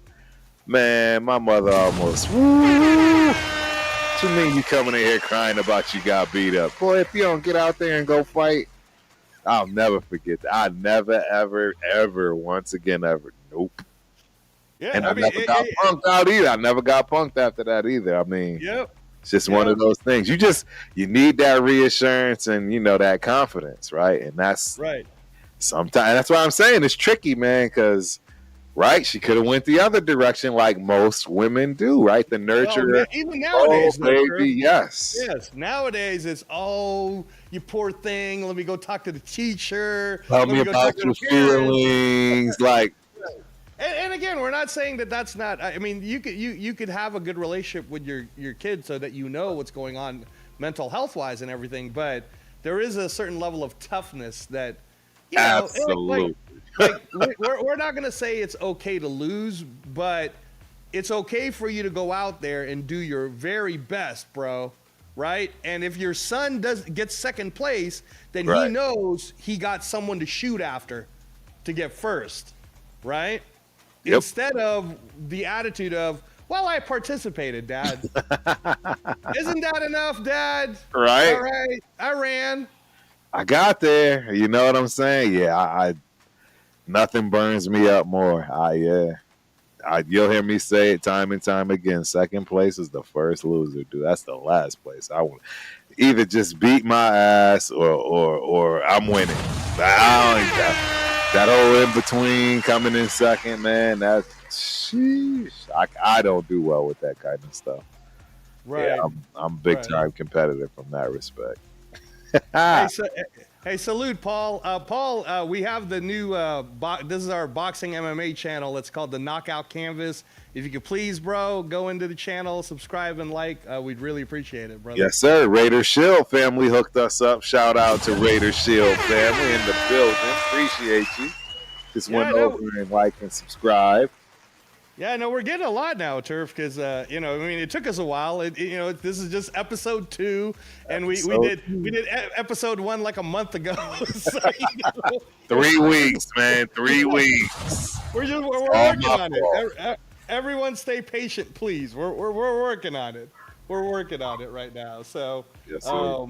Man, my mother almost, woo! What you mean you coming in here crying about you got beat up? Boy, if you don't get out there and go fight, I'll never forget that. I never, ever, ever, once again, ever. Nope. Yeah, and I never got punked out either. I never got punked after that either. I mean, it's just one of those things. You need that reassurance and, that confidence, right? And that's right. Sometimes that's why I'm saying it's tricky, man, because right, she could have went the other direction like most women do, right? The nurturer. Even nowadays, baby, yes. Yes, nowadays it's, you poor thing, let me go talk to the teacher. Tell me about your feelings, like. And again, we're not saying that that's not. I mean, you could have a good relationship with your kid so that what's going on mental health wise and everything, but there is a certain level of toughness that. Absolutely. We're not going to say it's okay to lose, but it's okay for you to go out there and do your very best, bro. Right? And if your son gets second place, then he knows he got someone to shoot after to get first. Right? Yep. Instead of the attitude of, well, I participated, Dad. Isn't that enough, Dad? Right. All right. I ran. I got there. You know what I'm saying? Yeah, I nothing burns me up more. You'll hear me say it time and time again. Second place is the first loser, dude. That's the last place. I want either just beat my ass or I'm winning. That whole in between coming in second, man. I don't do well with that kind of stuff. Right. Yeah, I'm big time competitive from that respect. Hey, salute, Paul. Paul, we have the new, this is our boxing MMA channel. It's called the Knockout Canvas. If you could please, bro, go into the channel, subscribe and like. We'd really appreciate it, brother. Yes, sir. Raider Shield family hooked us up. Shout out to Raider Shield family in the building. Appreciate you. Just went over and like and subscribe. Yeah, no, we're getting a lot now, Turf, because it took us a while. This is just episode 2, and we did episode 1 like a month ago. So, 3 weeks, man, 3 weeks. We're working on it. Everyone, stay patient, please. We're working on it. We're working on it right now. So, yes, sir.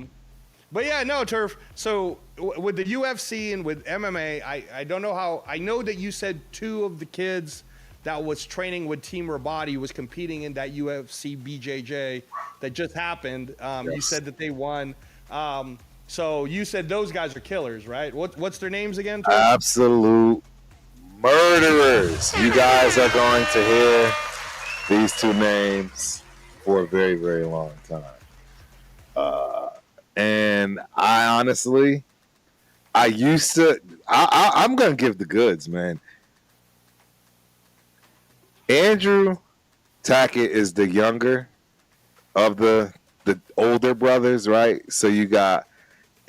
But yeah, no, Turf. So with the UFC and with MMA, I don't know how. I know that you said 2 of the kids that was training with Team Rabadi was competing in that UFC BJJ that just happened. Yes. You said that they won. So you said those guys are killers, right? What's their names again, Turf? Absolute murderers. You guys are going to hear these 2 names for a very, very long time. And I honestly, I'm going to give the goods, man. Andrew Tackett is the younger of the older brothers, right? So you got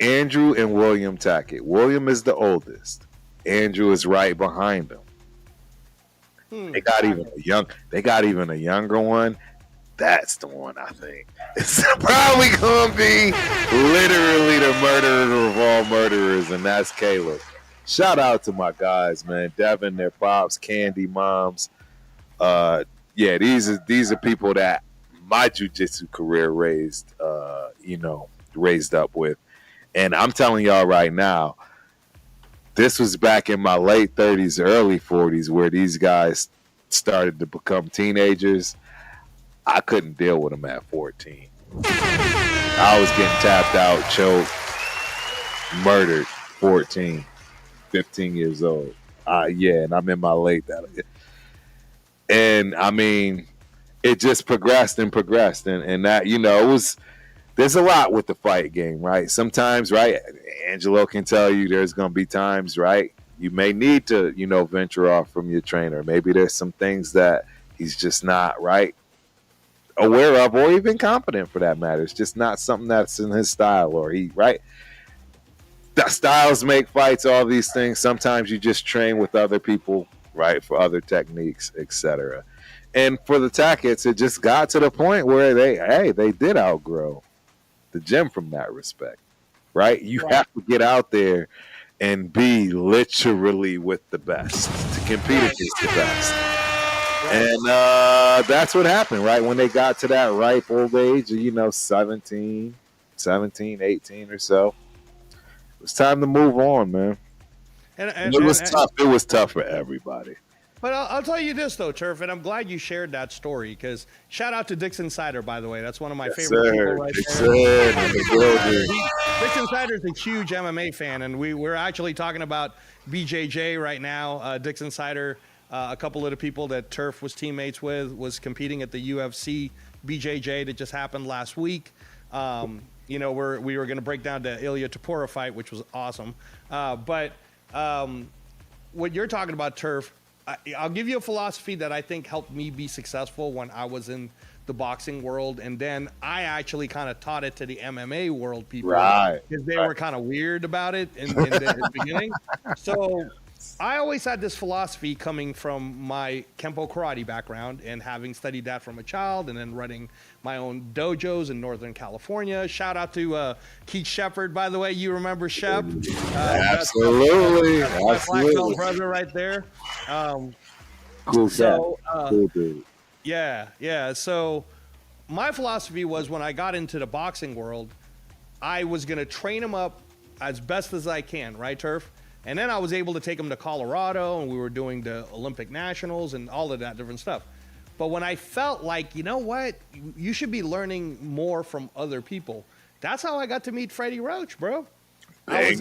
Andrew and William Tackett. William is the oldest. Andrew is right behind him. They got even a younger one. That's the one I think. It's probably gonna be literally the murderer of all murderers, and that's Caleb. Shout out to my guys, man. Devin, their pops, Candy moms. These are people that my jiu-jitsu career raised up with. And I'm telling y'all right now, this was back in my late 30s, early 40s, where these guys started to become teenagers. I couldn't deal with them at 14. I was getting tapped out, choked, murdered, 14, 15 years old. And I'm in my late 30s. And I mean, it just progressed and progressed. And that, it was there's a lot with the fight game, right? Sometimes, right, Angelo can tell you there's going to be times, right, you may need to, venture off from your trainer. Maybe there's some things that he's just not, right, aware of, or even competent for that matter. It's just not something that's in his style, or right? Styles make fights, all these things. Sometimes you just train with other people, right, for other techniques, etc. And for the Tackets, it just got to the point where they did outgrow the gym from that respect, right? You have to get out there and be literally with the best to compete against the best. And that's what happened, right? When they got to that ripe old age of, 17, 18 or so, it was time to move on, man. And it was tough. It was tough for everybody. But I'll tell you this, though, Turf, and I'm glad you shared that story, because shout out to Dixon Sider, by the way. That's one of my favorite people right there. Dixon Sider is a huge MMA fan, and we're actually talking about BJJ right now. Dixon Sider, a couple of the people that Turf was teammates with, was competing at the UFC BJJ that just happened last week. We were going to break down the Ilia Topuria fight, which was awesome. But what you're talking about, Turf, I'll give you a philosophy that I think helped me be successful when I was in the boxing world, and then I actually kind of taught it to the MMA world people, because they were kind of weird about it in the beginning. So I always had this philosophy coming from my Kempo karate background and having studied that from a child, and then running my own dojos in Northern California. Shout out to Keith Shepard, by the way. You remember Shep? Absolutely. That's my black belt brother right there. Cool dude. Yeah. So my philosophy was, when I got into the boxing world, I was going to train him up as best as I can, right, Turf? And then I was able to take him to Colorado, and we were doing the Olympic Nationals and all of that different stuff. But when I felt like, you know what, you should be learning more from other people, that's how I got to meet Freddie Roach, bro. I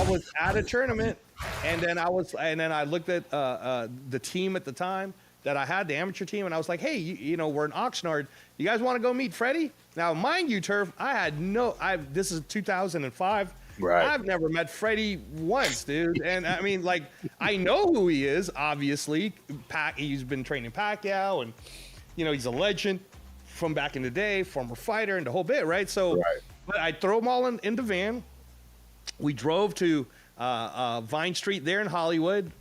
was at a tournament, and then I looked at the team at the time that I had, the amateur team, and I was like, hey, we're in Oxnard. You guys want to go meet Freddie? Now, mind you, Turf, this is 2005. Right. I've never met Freddie once, dude. And I mean, like, I know who he is, obviously. He's been training Pacquiao, and, he's a legend from back in the day, former fighter, and the whole bit, right? So but I throw them all in the van. We drove to Vine Street there in Hollywood,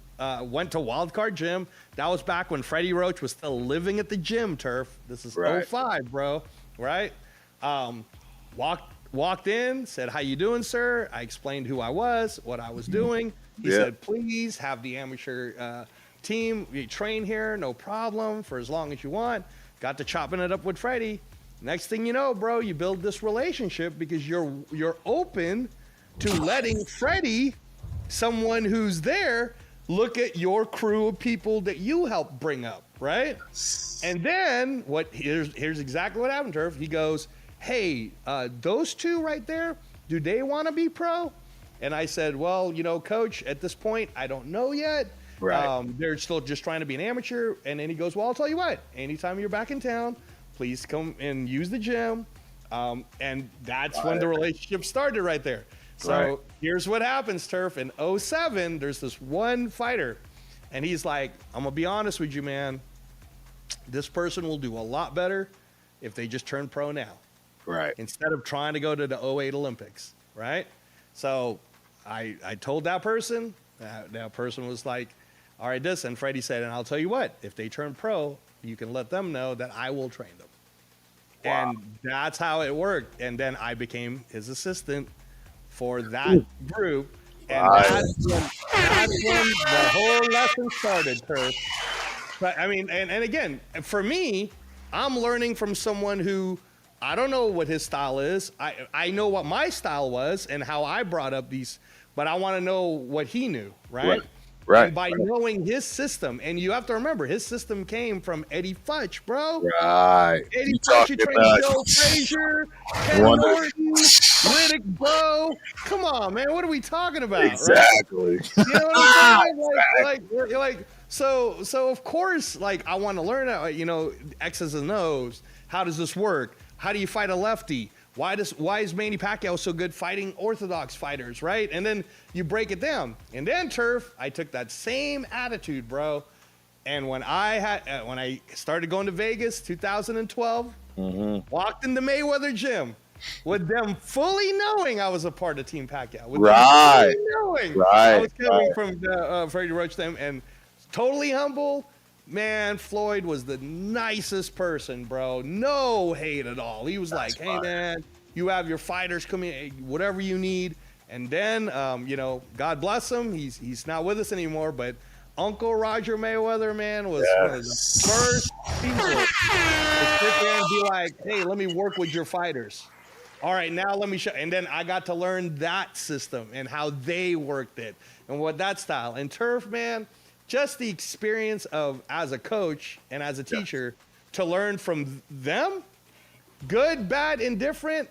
went to Wildcard Gym. That was back when Freddie Roach was still living at the gym, Turf. This is 05, bro, right? Walked in, said, how you doing, sir? I explained who I was, what I was doing. He said, please have the amateur team. You train here, no problem, for as long as you want. Got to chopping it up with Freddie. Next thing you know, bro, you build this relationship because you're open to letting Freddie, someone who's there, look at your crew of people that you helped bring up, right? And then here's exactly what happened, Turf. He goes, hey, those two right there, do they want to be pro? And I said, well, coach, at this point, I don't know yet. Right. They're still just trying to be an amateur. And then he goes, well, I'll tell you what, anytime you're back in town, please come and use the gym. And that's when the relationship started right there. So here's what happens, Turf. In 07, there's this one fighter, and he's like, I'm going to be honest with you, man. This person will do a lot better if they just turn pro now. Right. Instead of trying to go to the 08 Olympics, right? So I told that person, that person was like, all right, and Freddie said, and I'll tell you what, if they turn pro, you can let them know that I will train them. Wow. And that's how it worked. And then I became his assistant for that group. And that's when the whole lesson started, Turf. But I mean, and again, for me, I'm learning from someone who, I don't know what his style is. I know what my style was and how I brought up these, but I want to know what he knew, right? Right. And by knowing his system, and you have to remember, his system came from Eddie Futch, bro. Right. Eddie Futch, who trained Joe Frazier, Ken Norton, Riddick Bowe. Come on, man. What are we talking about? Exactly. Right? You know what I'm saying? So of course, like, I want to learn, X's and O's. How does this work? how do you fight a lefty? Why is Manny Pacquiao so good fighting orthodox fighters, right? And then you break it down. And then, Turf, I took that same attitude, bro. And when I started going to Vegas, 2012, walked in the Mayweather gym with them fully knowing I was a part of Team Pacquiao. With them fully knowing I was coming from Freddie Roach them, and totally humble. Man, Floyd was the nicest person, bro. No hate at all. He was like, hey, man, you have your fighters come in, whatever you need. And then, God bless him. He's not with us anymore, but Uncle Roger Mayweather, man, was one of the first people to sit there and be like, hey, let me work with your fighters. All right, now let me show. And then I got to learn that system and how they worked it and what that style. And Turf, man, just the experience of as a coach and as a teacher to learn from them, good, bad, indifferent.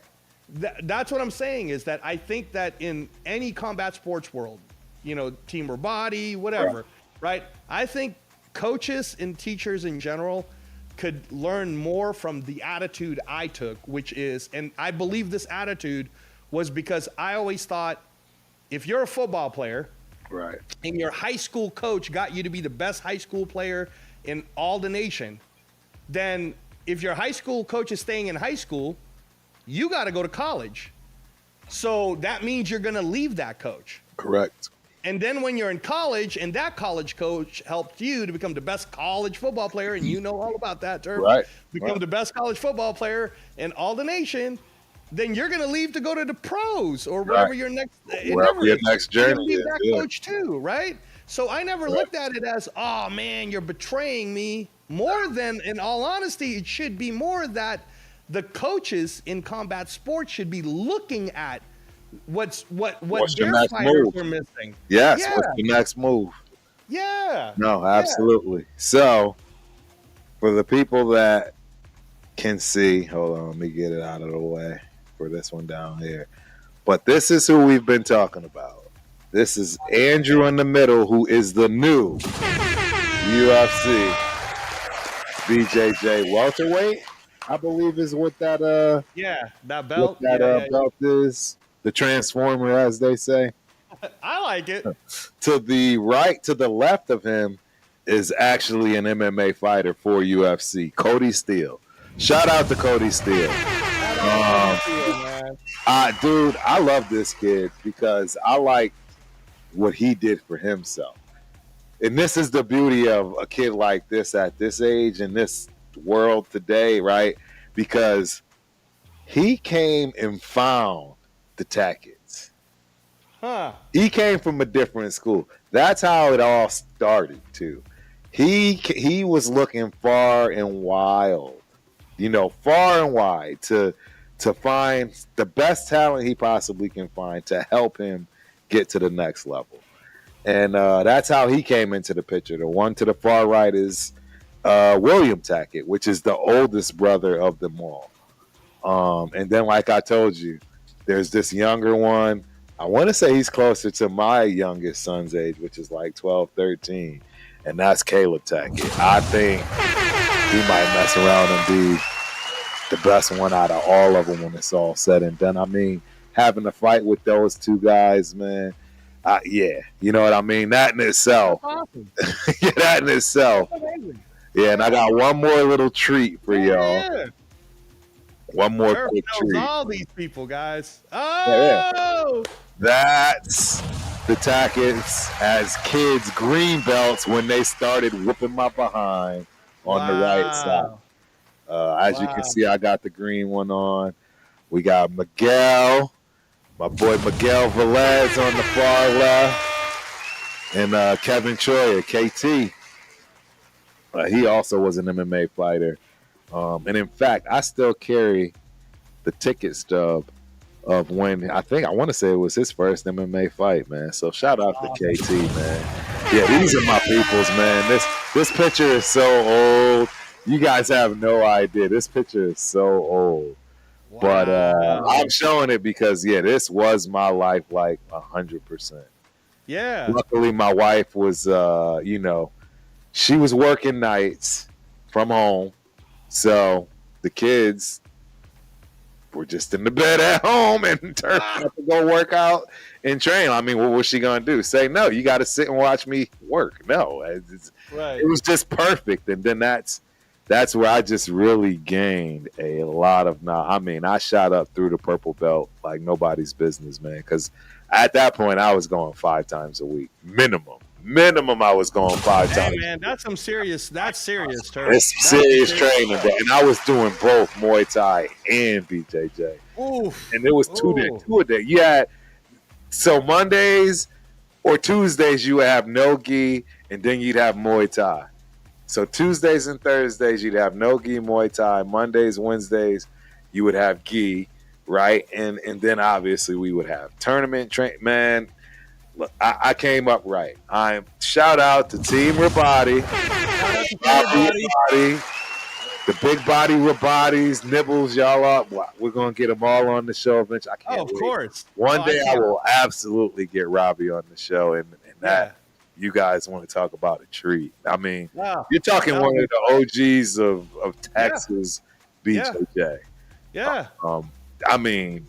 That's what I'm saying is that I think that in any combat sports world, team or body, whatever, right? I think coaches and teachers in general could learn more from the attitude I took, which is, and I believe this attitude was because I always thought if you're a football player, right, and your high school coach got you to be the best high school player in all the nation, then if your high school coach is staying in high school, you got to go to college. So that means you're going to leave that coach. Correct. And then when you're in college and that college coach helped you to become the best college football player, and you know all about that, Turf, become the best college football player in all the nation, then you're going to leave to go to the pros or wherever your next your next journey is. That coach too, right? So I never looked at it as, oh man, you're betraying me. More than, in all honesty, it should be more that the coaches in combat sports should be looking at what their fighters are missing. Yes, what's the next move? Yeah. No, absolutely. So for the people that can see, hold on, let me get it out of the way for this one down here. But this is who we've been talking about. This is Andrew in the middle, who is the new UFC BJJ welterweight, I believe is what that that belt. Belt is. The Transformer, as they say. I like it. To the right, to the left of him is actually an MMA fighter for UFC, Cody Steele. Shout out to Cody Steele. Dude, I love this kid because I like what he did for himself. And this is the beauty of a kid like this at this age in this world today, right? Because he came and found the Tackets. He came from a different school. That's how it all started, too. He was looking far and wide, far and wide to find the best talent he possibly can find to help him get to the next level. And that's how he came into the picture. The one to the far right is William Tackett, which is the oldest brother of them all. And then, like I told you, there's this younger one. I want to say he's closer to my youngest son's age, which is like 12, 13. And that's Caleb Tackett. I think he might mess around and be the best one out of all of them when it's all said and done. I mean, having a fight with those two guys, man, you know what I mean? That in itself. Awesome. That in itself. Yeah, and I got one more little treat for y'all. Yeah. One more quick treat. All these people, guys. Oh! That's the Tackets as kids green belts when they started whooping my behind on the right side. As you can see, I got the green one on. We got Miguel, my boy Miguel Velez on the far left, and Kevin Troyer, KT. He also was an MMA fighter. And in fact, I still carry the ticket stub of when I want to say it was his first MMA fight, man. So shout out to KT, man. Yeah, these are my peoples, man. This picture is so old. You guys have no idea. This picture is so old. Wow. But I'm showing it because, this was my life like 100%. Yeah. Luckily, my wife was, she was working nights from home. So the kids we're just in the bed at home and turn out to go work out and train. I mean, what was she gonna do? Say no? You got to sit and watch me work? No, it was just perfect. And then that's where I just really gained a lot of knowledge. I mean, I shot up through the purple belt like nobody's business, man. Because at that point, I was going 5 times a week minimum. I was going 5 times. Hey man, that's serious. That's serious, Turf. It's serious training, bro. And I was doing both Muay Thai and BJJ. Oof. And it was two a day. You had so Mondays or Tuesdays you would have no gi, and then you'd have Muay Thai. So Tuesdays and Thursdays you'd have no gi Muay Thai. Mondays, Wednesdays you would have gi, right? And then obviously we would have tournament train. Man, look, I came up right. Shout out to Team Rabati. The big body Rabatis, Nibbles, y'all up. We're going to get them all on the show eventually. I can't wait. Of course. One day I will absolutely get Robbie on the show, and that you guys want to talk about a treat. I mean, you're talking one of the OGs of Texas BJJ. Yeah. I mean,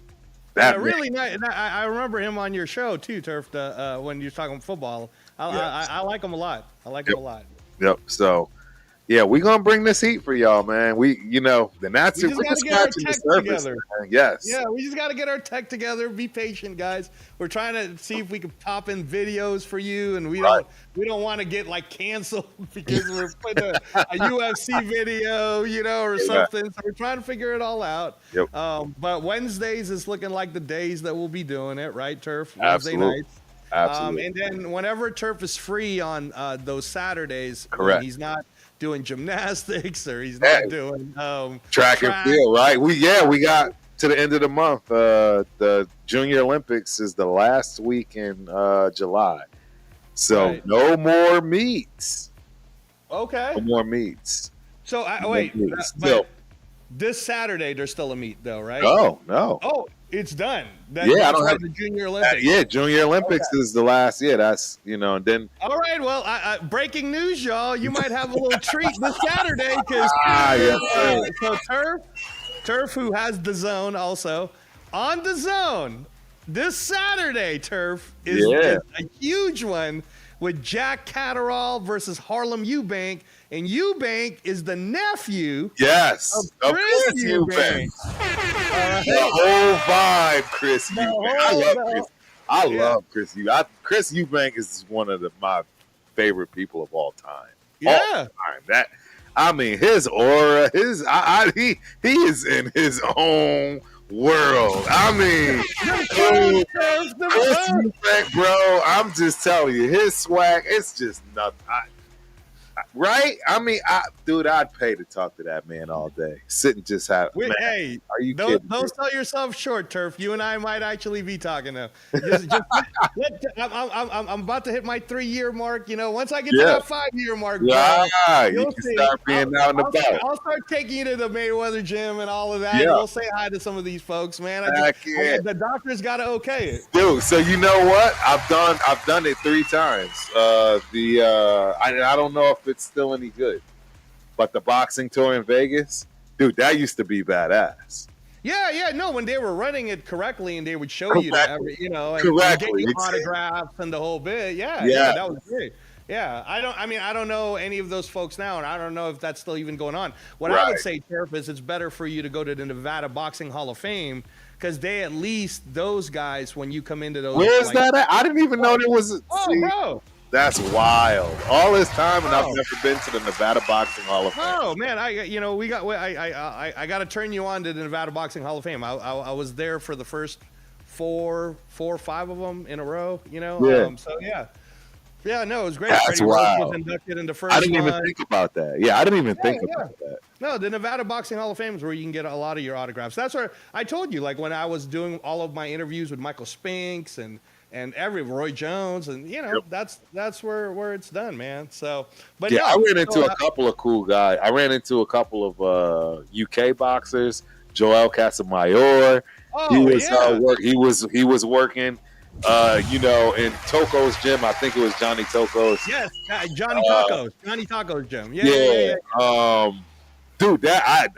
really nice. I remember him on your show too, Turf. When you're talking football, I like him a lot. Yep. So, yeah, we're gonna bring this heat for y'all, man. The Nazi. We just gotta get our tech together. Yes. Yeah, we just gotta get our tech together. Be patient, guys. We're trying to see if we can pop in videos for you, and we don't want to get like canceled because we're putting a UFC video, or something. So we're trying to figure it all out. Yep. But Wednesdays is looking like the days that we'll be doing it, right, Turf? Absolutely. Wednesday nights. Absolutely. And then whenever Turf is free on those Saturdays, correct. He's not doing gymnastics or he's not doing track and field, right? We got to the end of the month. The Junior Olympics is the last week in July, so no more meets. Okay, no more meets. So but this Saturday there's still a meet though, right? No. Oh, it's done. I don't have the Junior Olympics. Junior Olympics is the last. Yeah, that's and then. All right, well, breaking news, y'all. You might have a little treat this Saturday because so Turf, who has the Zone also on the Zone this Saturday. Turf is a huge one with Jack Catterall versus Harlem Eubank. And Eubank is the nephew of Chris Eubank. The whole vibe, Chris Eubank. I love Chris Eubank. Chris Eubank is one of my favorite people of all time. Yeah. His aura, he is in his own world. I mean, Chris Eubank, bro, I'm just telling you, his swag, it's just nothing. Right? I mean, I'd pay to talk to that man all day. Sit and just have. Hey, are you kidding? Don't sell yourself short, Turf. You and I might actually be talking now. I'm about to hit my 3-year mark. Once I get to that 5-year mark, you can start being out and about. I'll start taking you to the Mayweather gym and all of that. Yeah. We'll say hi to some of these folks, man. The doctor's got to okay it, dude. So you know what? I've done it 3 times. I don't know if it's still any good, but the boxing tour in Vegas, dude, that used to be badass. No, when they were running it correctly and they would show you that, and get you autographs and the whole bit. Yeah, that was great. Yeah, I don't know any of those folks now, and I don't know if that's still even going on. What I would say, Turf, is it's better for you to go to the Nevada Boxing Hall of Fame because they at least those guys when you come into those. Where's that at? I didn't even know there was. Bro. That's wild. All this time, and I've never been to the Nevada Boxing Hall of Fame. Oh man, I got to turn you on to the Nevada Boxing Hall of Fame. I was there for the first 4 or 5 of them in a row. No, it was great. That's wild. Was inducted in the first. I didn't even think about that. I didn't even think about that. No, the Nevada Boxing Hall of Fame is where you can get a lot of your autographs. That's where I told you, like when I was doing all of my interviews with Michael Spinks and Roy Jones, and that's where it's done, man. So, but I ran into a couple of cool guys. I ran into a couple of UK boxers. Joel Casamayor. He was working. In Toko's gym. I think it was Johnny Toko's. Yes, Johnny Toko's gym. Yeah. dude, that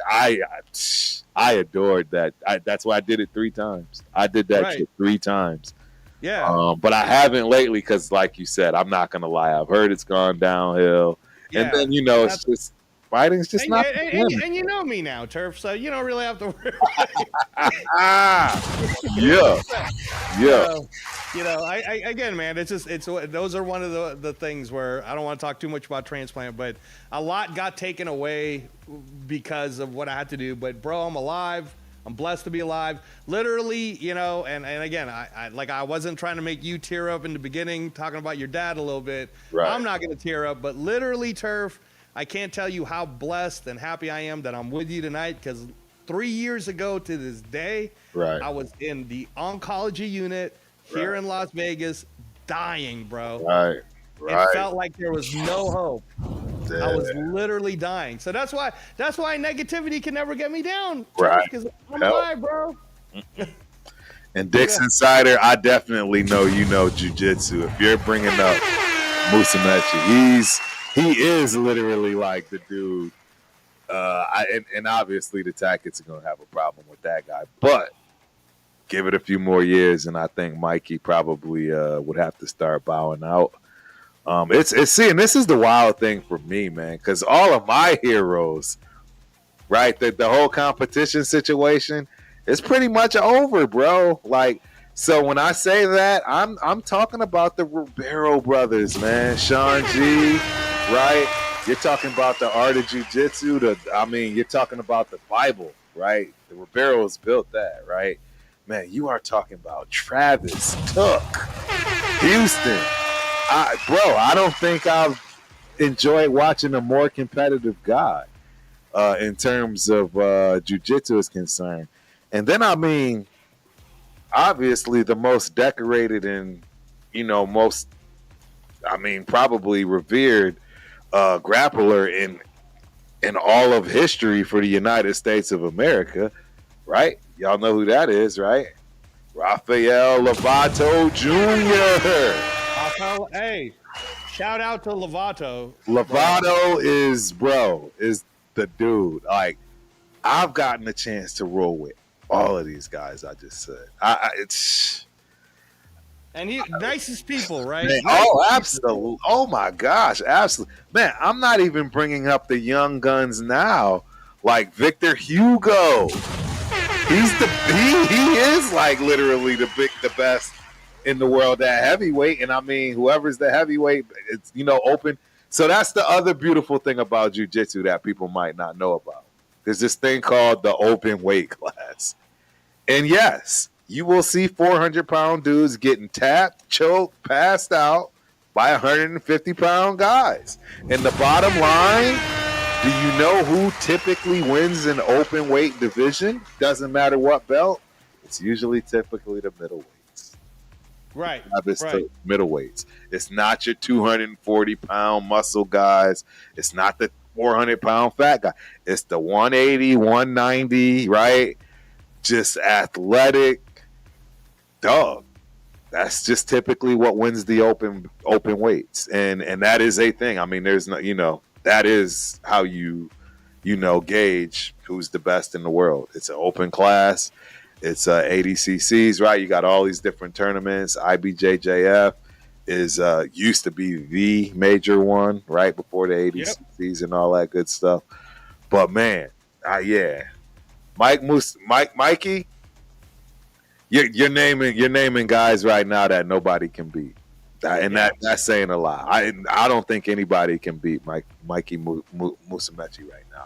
I adored that. That's why I did it 3 times. I did that shit 3 times. Yeah. But I haven't lately because, like you said, I'm not gonna lie. I've heard it's gone downhill, and then it's just fighting's just not. And you know me now, Turf. So you don't really have to worry. Yeah. I again, man, it's those are one of the things where I don't want to talk too much about transplant, but a lot got taken away because of what I had to do. But bro, I'm alive. I'm blessed to be alive. Literally, and again, I wasn't trying to make you tear up in the beginning, talking about your dad a little bit. Right. I'm not going to tear up, but literally, Turf, I can't tell you how blessed and happy I am that I'm with you tonight, because 3 years ago to this day, I was in the oncology unit here in Las Vegas, dying, bro. Right. It felt like there was no hope. I was literally dying. So that's why negativity can never get me down. Right. Because I'm alive, bro. And Dixon Sider, I definitely know you know jiu-jitsu. If you're bringing up Musumeci, he is literally like the dude. And obviously the tactics are going to have a problem with that guy. But give it a few more years, and I think Mikey probably would have to start bowing out. And this is the wild thing for me, man, because all of my heroes, right, the whole competition situation is pretty much over, bro. Like, so when I say that, I'm talking about the Ribeiro brothers, man. Sean G, right? You're talking about the art of jiu-jitsu. You're talking about the Bible, right? The Ribeiros built that, right? Man, you are talking about Travis Took, Houston. I don't think I've enjoyed watching a more competitive guy in terms of jiu-jitsu is concerned. And then, obviously the most decorated and, probably revered grappler in all of history for the United States of America, right? Y'all know who that is, right? Rafael Lovato Jr. Hey, shout out to Lovato. Lovato is the dude. Like, I've gotten a chance to roll with all of these guys I just said. And he nicest people, right? Man, absolutely. Oh my gosh, absolutely. Man, I'm not even bringing up the young guns now, like Victor Hugo. He is like literally the best in the world at heavyweight, and whoever's the heavyweight, it's open. So that's the other beautiful thing about jiu-jitsu that people might not know about. There's this thing called the open weight class, and yes, you will see 400-pound dudes getting tapped, choked, passed out by 150-pound guys. And the bottom line, do you know who typically wins an open weight division? Doesn't matter what belt. It's usually typically the middleweights. Right. Middleweights. It's not your 240-pound muscle guys. It's not the 400-pound fat guy. It's the 180, 190, right? Just athletic dog. That's just typically what wins the open weights. And that is a thing. There's no, that is how you gauge who's the best in the world. It's an open class. It's ADCCs, right? You got all these different tournaments. IBJJF is used to be the major one, right, before the ADCCs and all that good stuff. But man, Mikey, you're naming guys right now that nobody can beat, and that's saying a lot. I don't think anybody can beat Mikey Musumeci right now.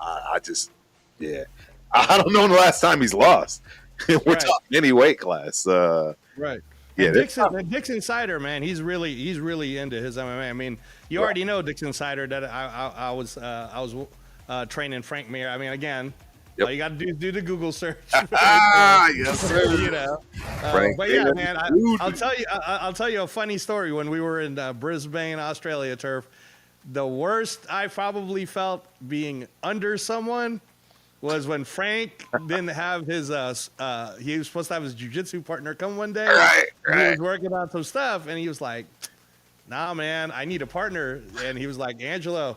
I don't know the last time he's lost. We're talking any weight class. Right. Yeah, Dixon Sider, man, he's really into his MMA. You already know Dixon Sider that I was training Frank Mir. Again, all you got to do the Google search. Yes, sir. But yeah, man, I'll tell you a funny story. When we were in Brisbane, Australia, Turf, the worst I probably felt being under someone was when Frank didn't have his he was supposed to have his jiu-jitsu partner come one day. Right. He was working on some stuff, and he was like, "Nah, man, I need a partner." And he was like, "Angelo,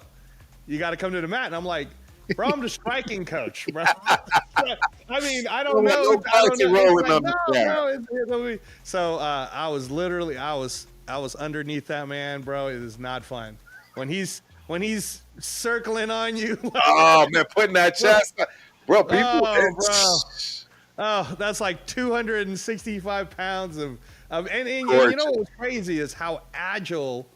you got to come to the mat." And I'm like, Bro, I'm the striking coach, bro. I mean, I don't know. So I was literally, I was underneath that man, bro. It is not fun when he's circling on you. Oh man, putting that chest, bro. People, that's like 265 pounds of and you know what's crazy is how agile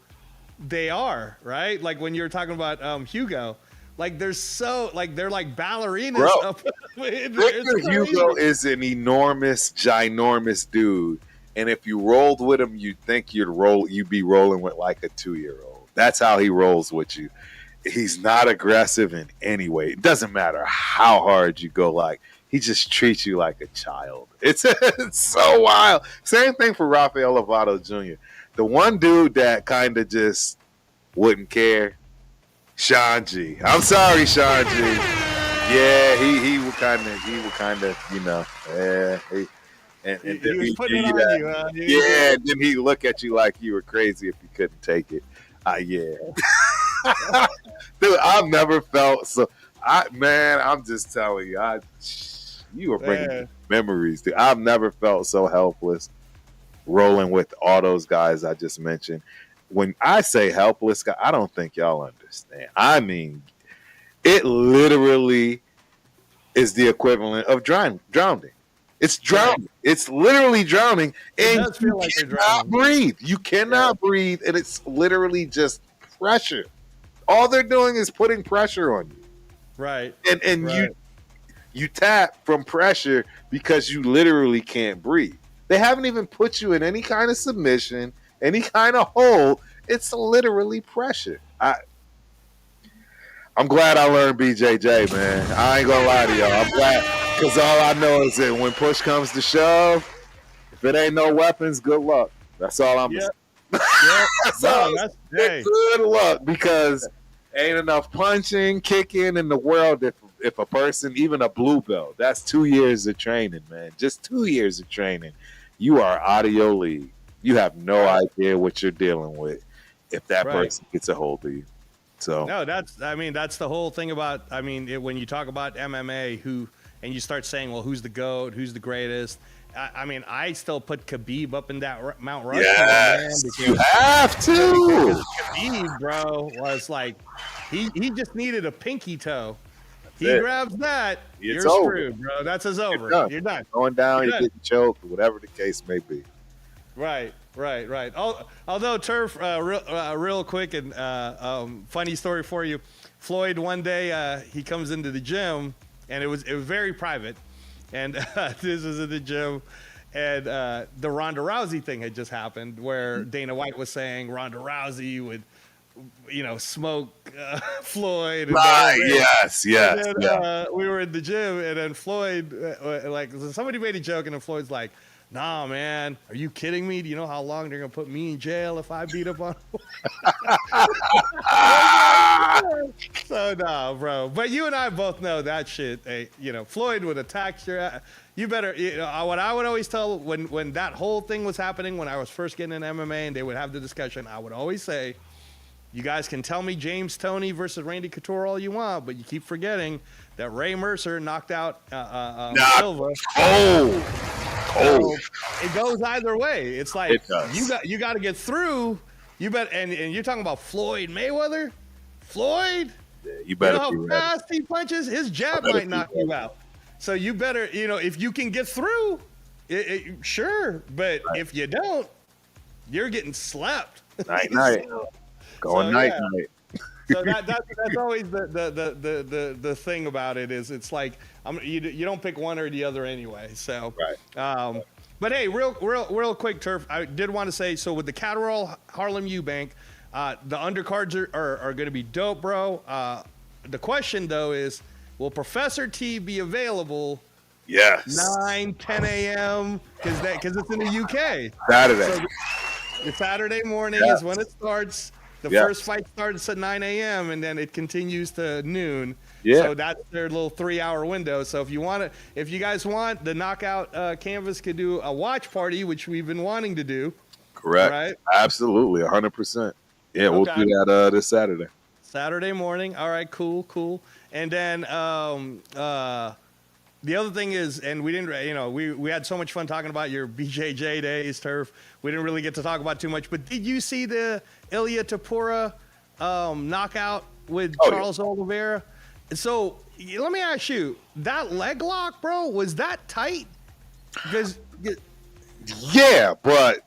they are, right? Like when you're talking about Hugo. Like they're like ballerinas. Bro, Victor Hugo is an enormous, ginormous dude, and if you rolled with him, you'd think you'd be rolling with like a 2-year-old. That's how he rolls with you. He's not aggressive in any way. It doesn't matter how hard you go. Like he just treats you like a child. It's so wild. Same thing for Rafael Lovato Jr. The one dude that kind of just wouldn't care. Sean G. I'm sorry, Sean G. Yeah, he would kind of, you know, and then he was putting it on you. Yeah, and then he'd look at you like you were crazy if you couldn't take it. Yeah. Dude, I've never felt so. I'm just telling you, you are bringing memories, dude. I've never felt so helpless rolling with all those guys I just mentioned. When I say helpless, I don't think y'all understand. I mean, it literally is the equivalent of drowning. It's drowning. It's literally drowning, and you cannot breathe. You cannot breathe, and it's literally just pressure. All they're doing is putting pressure on you. Right. And you tap from pressure because you literally can't breathe. They haven't even put you in any kind of submission, any kind of hold. It's literally pressure. I'm glad I learned BJJ, man. I ain't gonna lie to y'all. I'm glad, because all I know is that when push comes to shove, if it ain't no weapons, good luck. That's all I'm saying. Good luck, because ain't enough punching, kicking in the world if a person, even a blue belt, that's 2 years of training, man. Just 2 years of training. You are out of your league. You have no idea what you're dealing with if that person gets a hold of you. So no, that's the whole thing about, when you talk about MMA, and you start saying, well, who's the GOAT, who's the greatest? I still put Khabib up in that Mount Rushmore. Yes, you have to. Khabib, bro, was like, he just needed a pinky toe. He grabs that, you're screwed, bro. That's over. You're done. Going down, you're getting choked, whatever the case may be. Right. Although Turf, real quick and funny story for you. Floyd, one day he comes into the gym, and it was very private, and this was at the gym, and the Ronda Rousey thing had just happened, where Dana White was saying Ronda Rousey would, smoke Floyd. And yes. And then, we were in the gym, and then Floyd, somebody made a joke, and then Floyd's like, nah, man, are you kidding me? Do you know how long they're going to put me in jail if I beat up on him? So, nah, bro. But you and I both know that shit. Hey, Floyd would attack your ass. You better, what I would always tell when that whole thing was happening, when I was first getting in MMA and they would have the discussion, I would always say, you guys can tell me James Toney versus Randy Couture all you want, but you keep forgetting that Ray Mercer knocked out Silva. So it goes either way. It's like you got to get through. You bet, and you're talking about Floyd Mayweather. Floyd, you better. You know how fast he punches. His jab might knock you out. So you better, if you can get through, sure. But if you don't, you're getting slapped. Night. Going night. So that's always the thing about it is it's like you don't pick one or the other anyway. So, but hey, real quick, Turf. I did want to say, so with the Catterall Harlem Eubank, the undercards are going to be dope, bro. The question though is, will Professor T be available? Yes. 9-10 a.m. because it's in the UK. Saturday. So the Saturday morning is when it starts. The first fight starts at 9 a.m. and then it continues to noon. Yeah. So that's their little 3-hour window. So if you guys want, the Knockout Canvas could do a watch party, which we've been wanting to do. Correct. Right? Absolutely, 100%. Yeah, we'll do that this Saturday. Saturday morning. All right, cool. And then the other thing is, and we didn't, we had so much fun talking about your BJJ days, Turf. We didn't really get to talk about too much, but did you see the Ilia Topuria knockout with Charles Oliveira? So let me ask you, that leg lock, bro, was that tight? Because yeah, but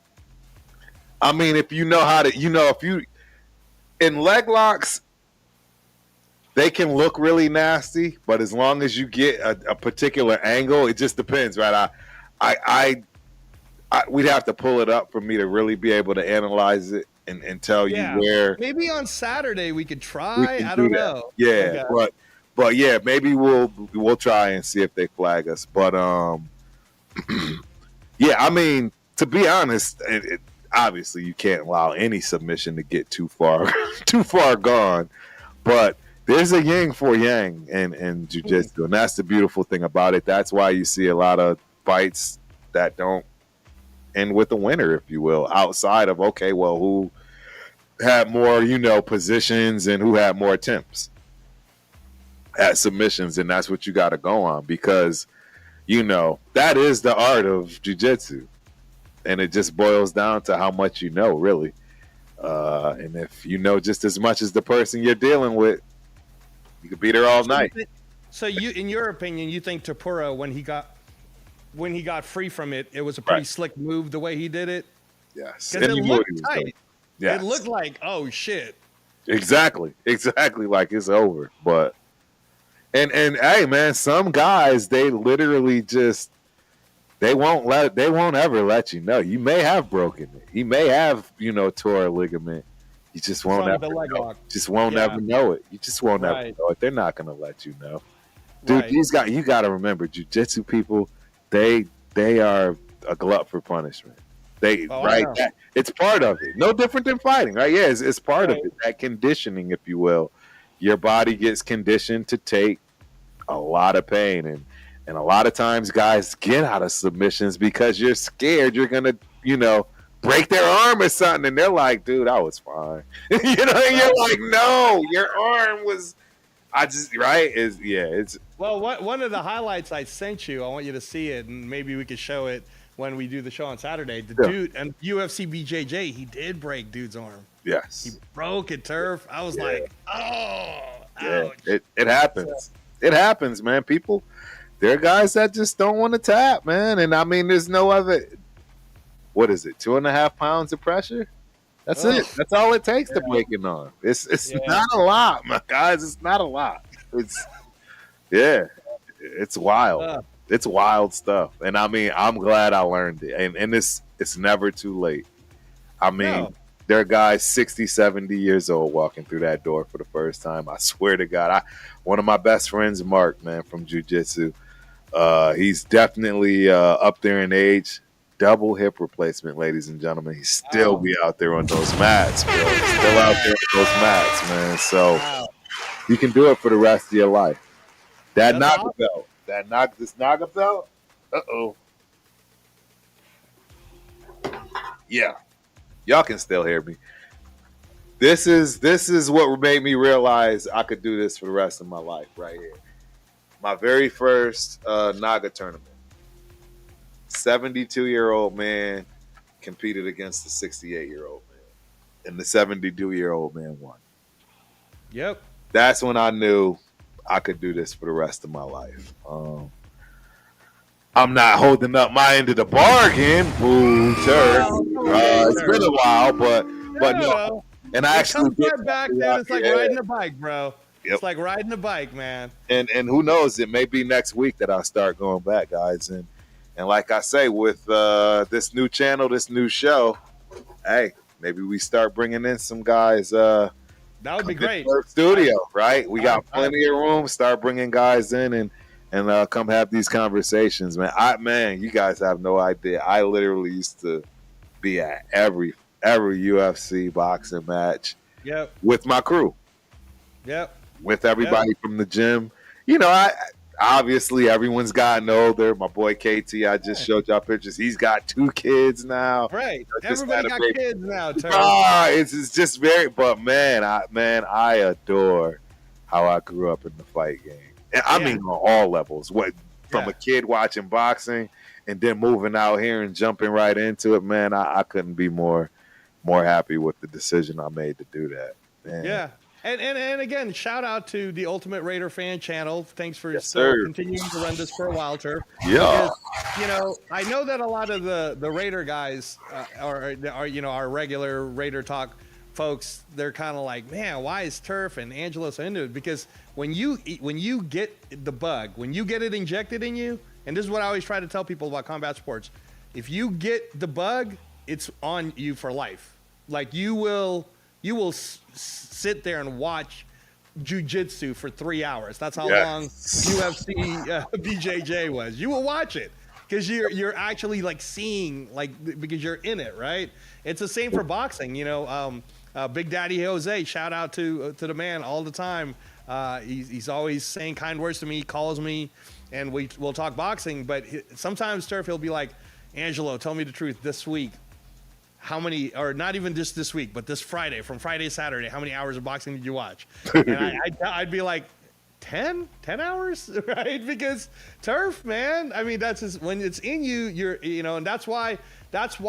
I mean, if you know how to, if you in leg locks, they can look really nasty, but as long as you get a particular angle, it just depends, right? We'd have to pull it up for me to really be able to analyze it and tell you where. Maybe on Saturday we could try. I don't know. Yeah, okay. But yeah, maybe we'll try and see if they flag us. But yeah, I mean, to be honest, obviously you can't allow any submission to get too far gone, but there's a yin for yang in jiu-jitsu, and that's the beautiful thing about it. That's why you see a lot of fights that don't end with a winner, if you will, outside of, okay, well, who had more, positions and who had more attempts at submissions, and that's what you got to go on, because, that is the art of jiu-jitsu, and it just boils down to how much you know, really. And if you know just as much as the person you're dealing with, you could beat her all night. So you, in your opinion, you think Topuria, when he got free from it, it was a pretty slick move the way he did it? Yes. Because it looked tight. Yes. It looked like, oh shit. Exactly like it's over. But and hey man, some guys, they literally just they won't ever let you know. You may have broken it. He may have, tore a ligament. You just won't ever know. Just won't ever know it. You just won't ever know it. They're not gonna let you know. Dude, you gotta remember, jiu-jitsu people, they are a glut for punishment. It's part of it. No different than fighting, right? Yeah, it's part of it. That conditioning, if you will. Your body gets conditioned to take a lot of pain, and a lot of times guys get out of submissions because you're scared you're gonna, break their arm or something, and they're like, dude, I was fine. And you're like, no, your arm was, it's. Well, one of the highlights I sent you, I want you to see it, and maybe we could show it when we do the show on Saturday. Dude, and UFC BJJ, he did break dude's arm. Yes. He broke it, Turf. I was like, oh, ouch. It happens. It happens, man. People, there are guys that just don't want to tap, man. And I mean, there's no other. What is it? 2.5 pounds of pressure? That's it. That's all it takes to break an arm. It's not a lot, my guys. It's not a lot. It's wild. It's wild stuff. And I mean, I'm glad I learned it. And it's never too late. I mean, there are guys 60, 70 years old walking through that door for the first time. I swear to God. One of my best friends, Mark, man, from jiu-jitsu, he's definitely up there in age. Double hip replacement, ladies and gentlemen. He still be out there on those mats, bro. Still out there on those mats, man. So you can do it for the rest of your life. That Naga belt. This Naga belt. Yeah. Y'all can still hear me. This is what made me realize I could do this for the rest of my life right here. My very first Naga tournament. 72-year-old man competed against the 68-year-old man, and the 72-year-old man won. Yep. That's when I knew I could do this for the rest of my life. I'm not holding up my end of the bargain. Boo, Turf. It's been a while, but no. And I actually get back there. It's like riding a bike, bro. Yep. It's like riding a bike, man. And who knows? It may be next week that I start going back, guys. And like I say, with this new channel, this new show, hey, maybe we start bringing in some guys. That would be great. Studio, right? We got plenty of room. Start bringing guys in and come have these conversations, man. You guys have no idea. I literally used to be at every UFC boxing match. Yep. With my crew. Yep. With everybody from the gym. obviously everyone's gotten older. My boy KT, I just showed y'all pictures. He's got 2 kids now. Right. Everybody got kids now, Turf. It's just very. But I adore how I grew up in the fight game. And I mean on all levels. From a kid watching boxing and then moving out here and jumping right into it, man. I couldn't be more happy with the decision I made to do that. Man. Yeah. And again, shout out to the Ultimate Raider fan channel. Thanks for continuing to run this for a while, Turf. Yeah. Because, I know that a lot of the Raider guys are our regular Raider Talk folks. They're kind of like, man, why is Turf and Angelo so into it? Because when you get the bug, when you get it injected in you, and this is what I always try to tell people about combat sports, if you get the bug, it's on you for life. Like you will sit there and watch jiu-jitsu for 3 hours. That's how long UFC BJJ was. You will watch it because you're actually like seeing, like, because you're in it, right? It's the same for boxing. Big Daddy Jose, shout out to the man all the time. He's always saying kind words to me, calls me, and we'll talk boxing. But sometimes, Turf, he'll be like, Angelo, tell me the truth this week. How many, or not even just this week, but this Friday, from Friday to Saturday, how many hours of boxing did you watch? And I'd be like, 10 hours, right? Because Turf, man, I mean, that's just, when it's in you, and that's why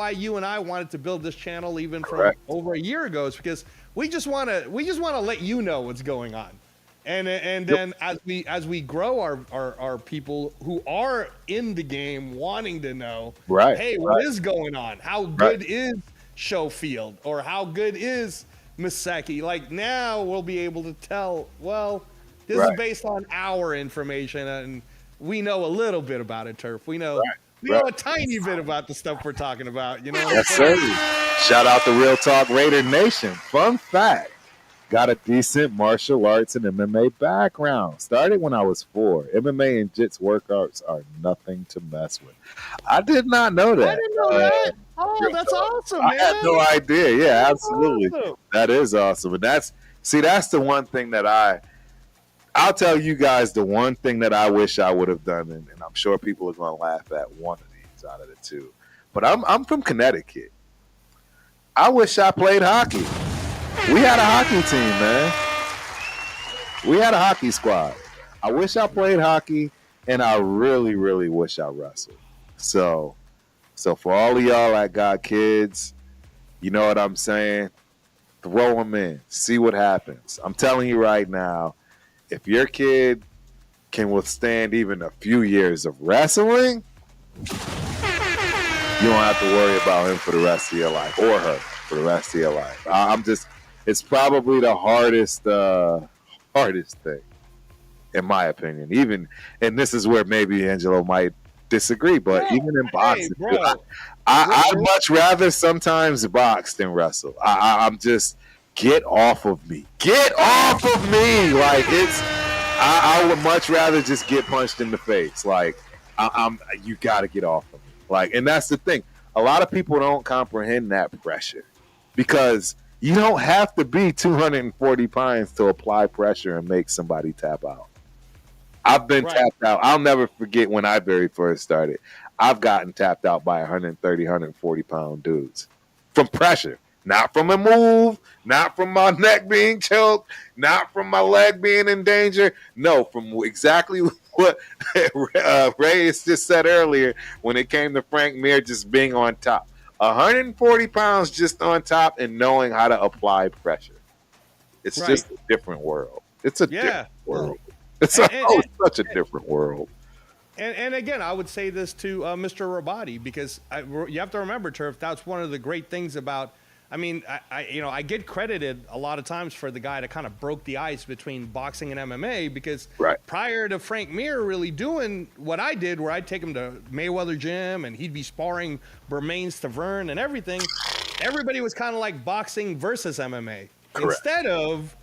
you and I wanted to build this channel even from over a year ago, is because we just want to let you know what's going on. And then as we grow our people who are in the game wanting to know, hey, what is going on? How good is Schofield, or how good is Miseki? Like, now we'll be able to tell, well, this is based on our information, and we know a little bit about it, Turf. We know a tiny bit about the stuff we're talking about. Yes, sir. Shout out to Real Talk Raider Nation. Fun fact. Got a decent martial arts and MMA background. Started when I was 4. MMA and jits workouts are nothing to mess with. I did not know that. I didn't know that. Oh, that's awesome, man. I had no idea. Yeah, absolutely. Awesome. That is awesome. And that's the one thing that I'll tell you guys, the one thing that I wish I would have done, and I'm sure people are going to laugh at one of these out of the two. But I'm from Connecticut. I wish I played hockey. We had a hockey team, man. We had a hockey squad. I wish I played hockey, and I really, really wish I wrestled. So for all of y'all that got kids, you know what I'm saying? Throw them in. See what happens. I'm telling you right now, if your kid can withstand even a few years of wrestling, you don't have to worry about him for the rest of your life, or her for the rest of your life. It's probably the hardest thing, in my opinion. And this is where maybe Angelo might disagree, but even in boxing, I'd much rather sometimes box than wrestle. I'm just, get off of me. Get off of me! Like, I would much rather just get punched in the face. Like, you got to get off of me. Like, and that's the thing. A lot of people don't comprehend that pressure, because you don't have to be 240 pounds to apply pressure and make somebody tap out. I've been tapped out. I'll never forget when I very first started. I've gotten tapped out by 130, 140-pound dudes from pressure. Not from a move, not from my neck being choked, not from my leg being in danger. No, from exactly what Reyes just said earlier when it came to Frank Mir just being on top. 140 pounds just on top and knowing how to apply pressure. It's just a different world. It's a different world. It's such a different world. And again, I would say this to Mr. Rabati, because you have to remember, Turf, that's one of the great things about, I get credited a lot of times for the guy that kind of broke the ice between boxing and MMA, because prior to Frank Mir really doing what I did, where I'd take him to Mayweather Gym and he'd be sparring Bermain's Tavern and everything, everybody was kind of like boxing versus MMA. Instead of,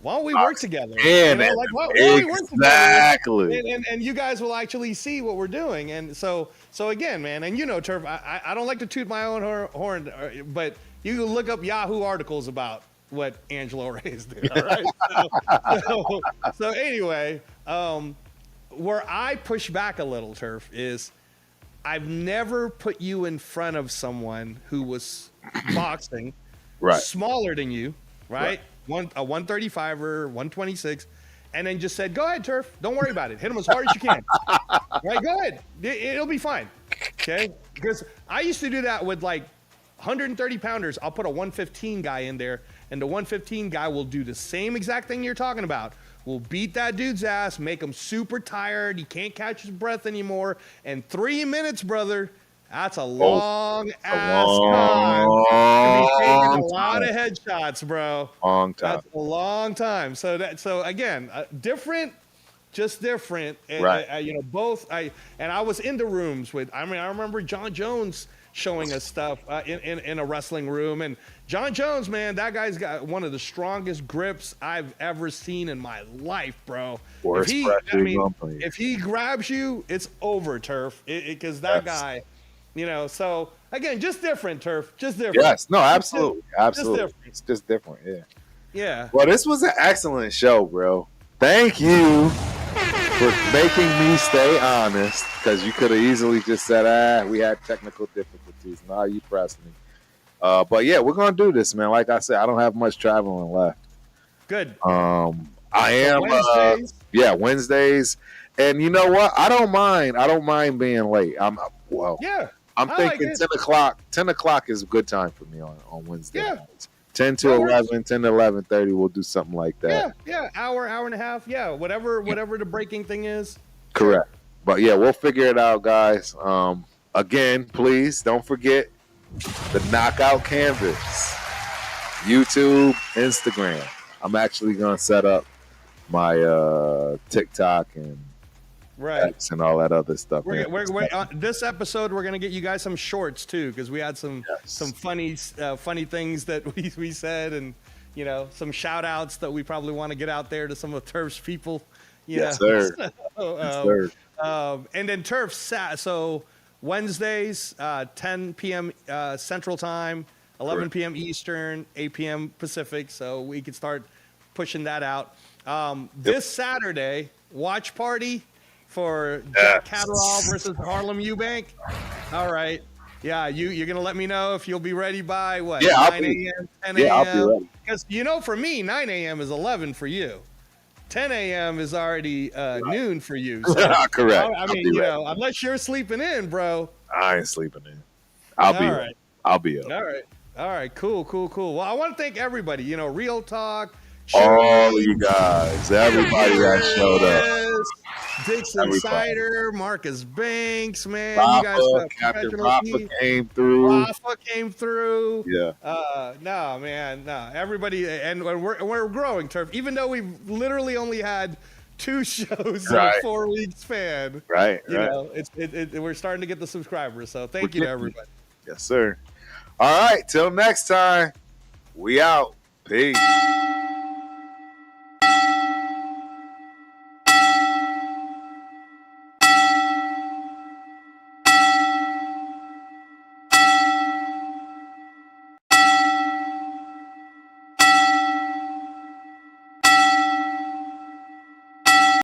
why don't we work together? Yeah, man. Exactly. And you guys will actually see what we're doing. And so again, man, and Turf, I don't like to toot my own horn, but you can look up Yahoo articles about what Angelo Reyes did. All right. So anyway, where I push back a little, Turf, is I've never put you in front of someone who was boxing smaller than you, right? A 135er, 126, and then just said, go ahead, Turf. Don't worry about it. Hit him as hard as you can. Right? Go ahead. It'll be fine. Okay? Because I used to do that with like 130 pounders. I'll put a 115 guy in there, and the 115 guy will do the same exact thing you're talking about. We'll beat that dude's ass, make him super tired. He can't catch his breath anymore. And 3 minutes, brother, that's a long ass time to be taking a lot of headshots, bro. Long time. That's a long time. So again, different, just different. And, you know, both. I was in the rooms with. I mean, I remember John Jones showing us stuff in a wrestling room, and John Jones, man, that guy's got one of the strongest grips I've ever seen in my life, bro. If he grabs you, it's over, Turf. Because that guy. You know, so again, just different, Turf. Just different. Yes, no, absolutely, absolutely. It's just different, yeah. Yeah. Well, this was an excellent show, bro. Thank you for making me stay honest, because you could have easily just said, we had technical difficulties. Now you pressed me. But yeah, we're gonna do this, man. Like I said, I don't have much traveling left. Good. I am. Wednesdays. Wednesdays, and you know what? I don't mind being late. I'm thinking 10 o'clock. 10 o'clock is a good time for me on Wednesday. Yeah. Nights. 10 to 11, 10 to 11:30. We'll do something like that. Yeah. Hour and a half. Yeah. Whatever the breaking thing is. Correct. But yeah, we'll figure it out, guys. Again, please don't forget the Knockout Canvas. YouTube, Instagram. I'm actually gonna set up my TikTok and X and all that other stuff. This episode, we're gonna get you guys some shorts too, because we had some funny things that we said, and you know, some shout outs that we probably want to get out there to some of Turf's people. Yes, sir. And then Turf, so Wednesdays, 10 p.m. Central Time, 11 p.m. Eastern, 8 p.m. Pacific, so we can start pushing that out. This Saturday, watch party for Jack Catterall versus Harlem Eubank. All right. Yeah, you're going to let me know if you'll be ready by what? 9 a.m., 10 a.m.? Yeah, I'll be ready. Because, you know, for me, 9 a.m. is 11 for you. 10 a.m. is already noon for you. So, correct. I mean, you know, unless you're sleeping in, bro. I ain't sleeping in. I'll be up. All right. Cool. Well, I want to thank everybody. You know, Real Talk. All of you guys, everybody that showed up. Dixon Cider, Marcus Banks, man. Rafa, you guys, Captain Rafa came through. Yeah. No, man. No, everybody. And we're growing, Turf. Even though we've literally only had 2 shows in a 4-week span. Right. You know, we're starting to get the subscribers. So thank you to everybody. Yes, sir. All right. Till next time. We out. Peace.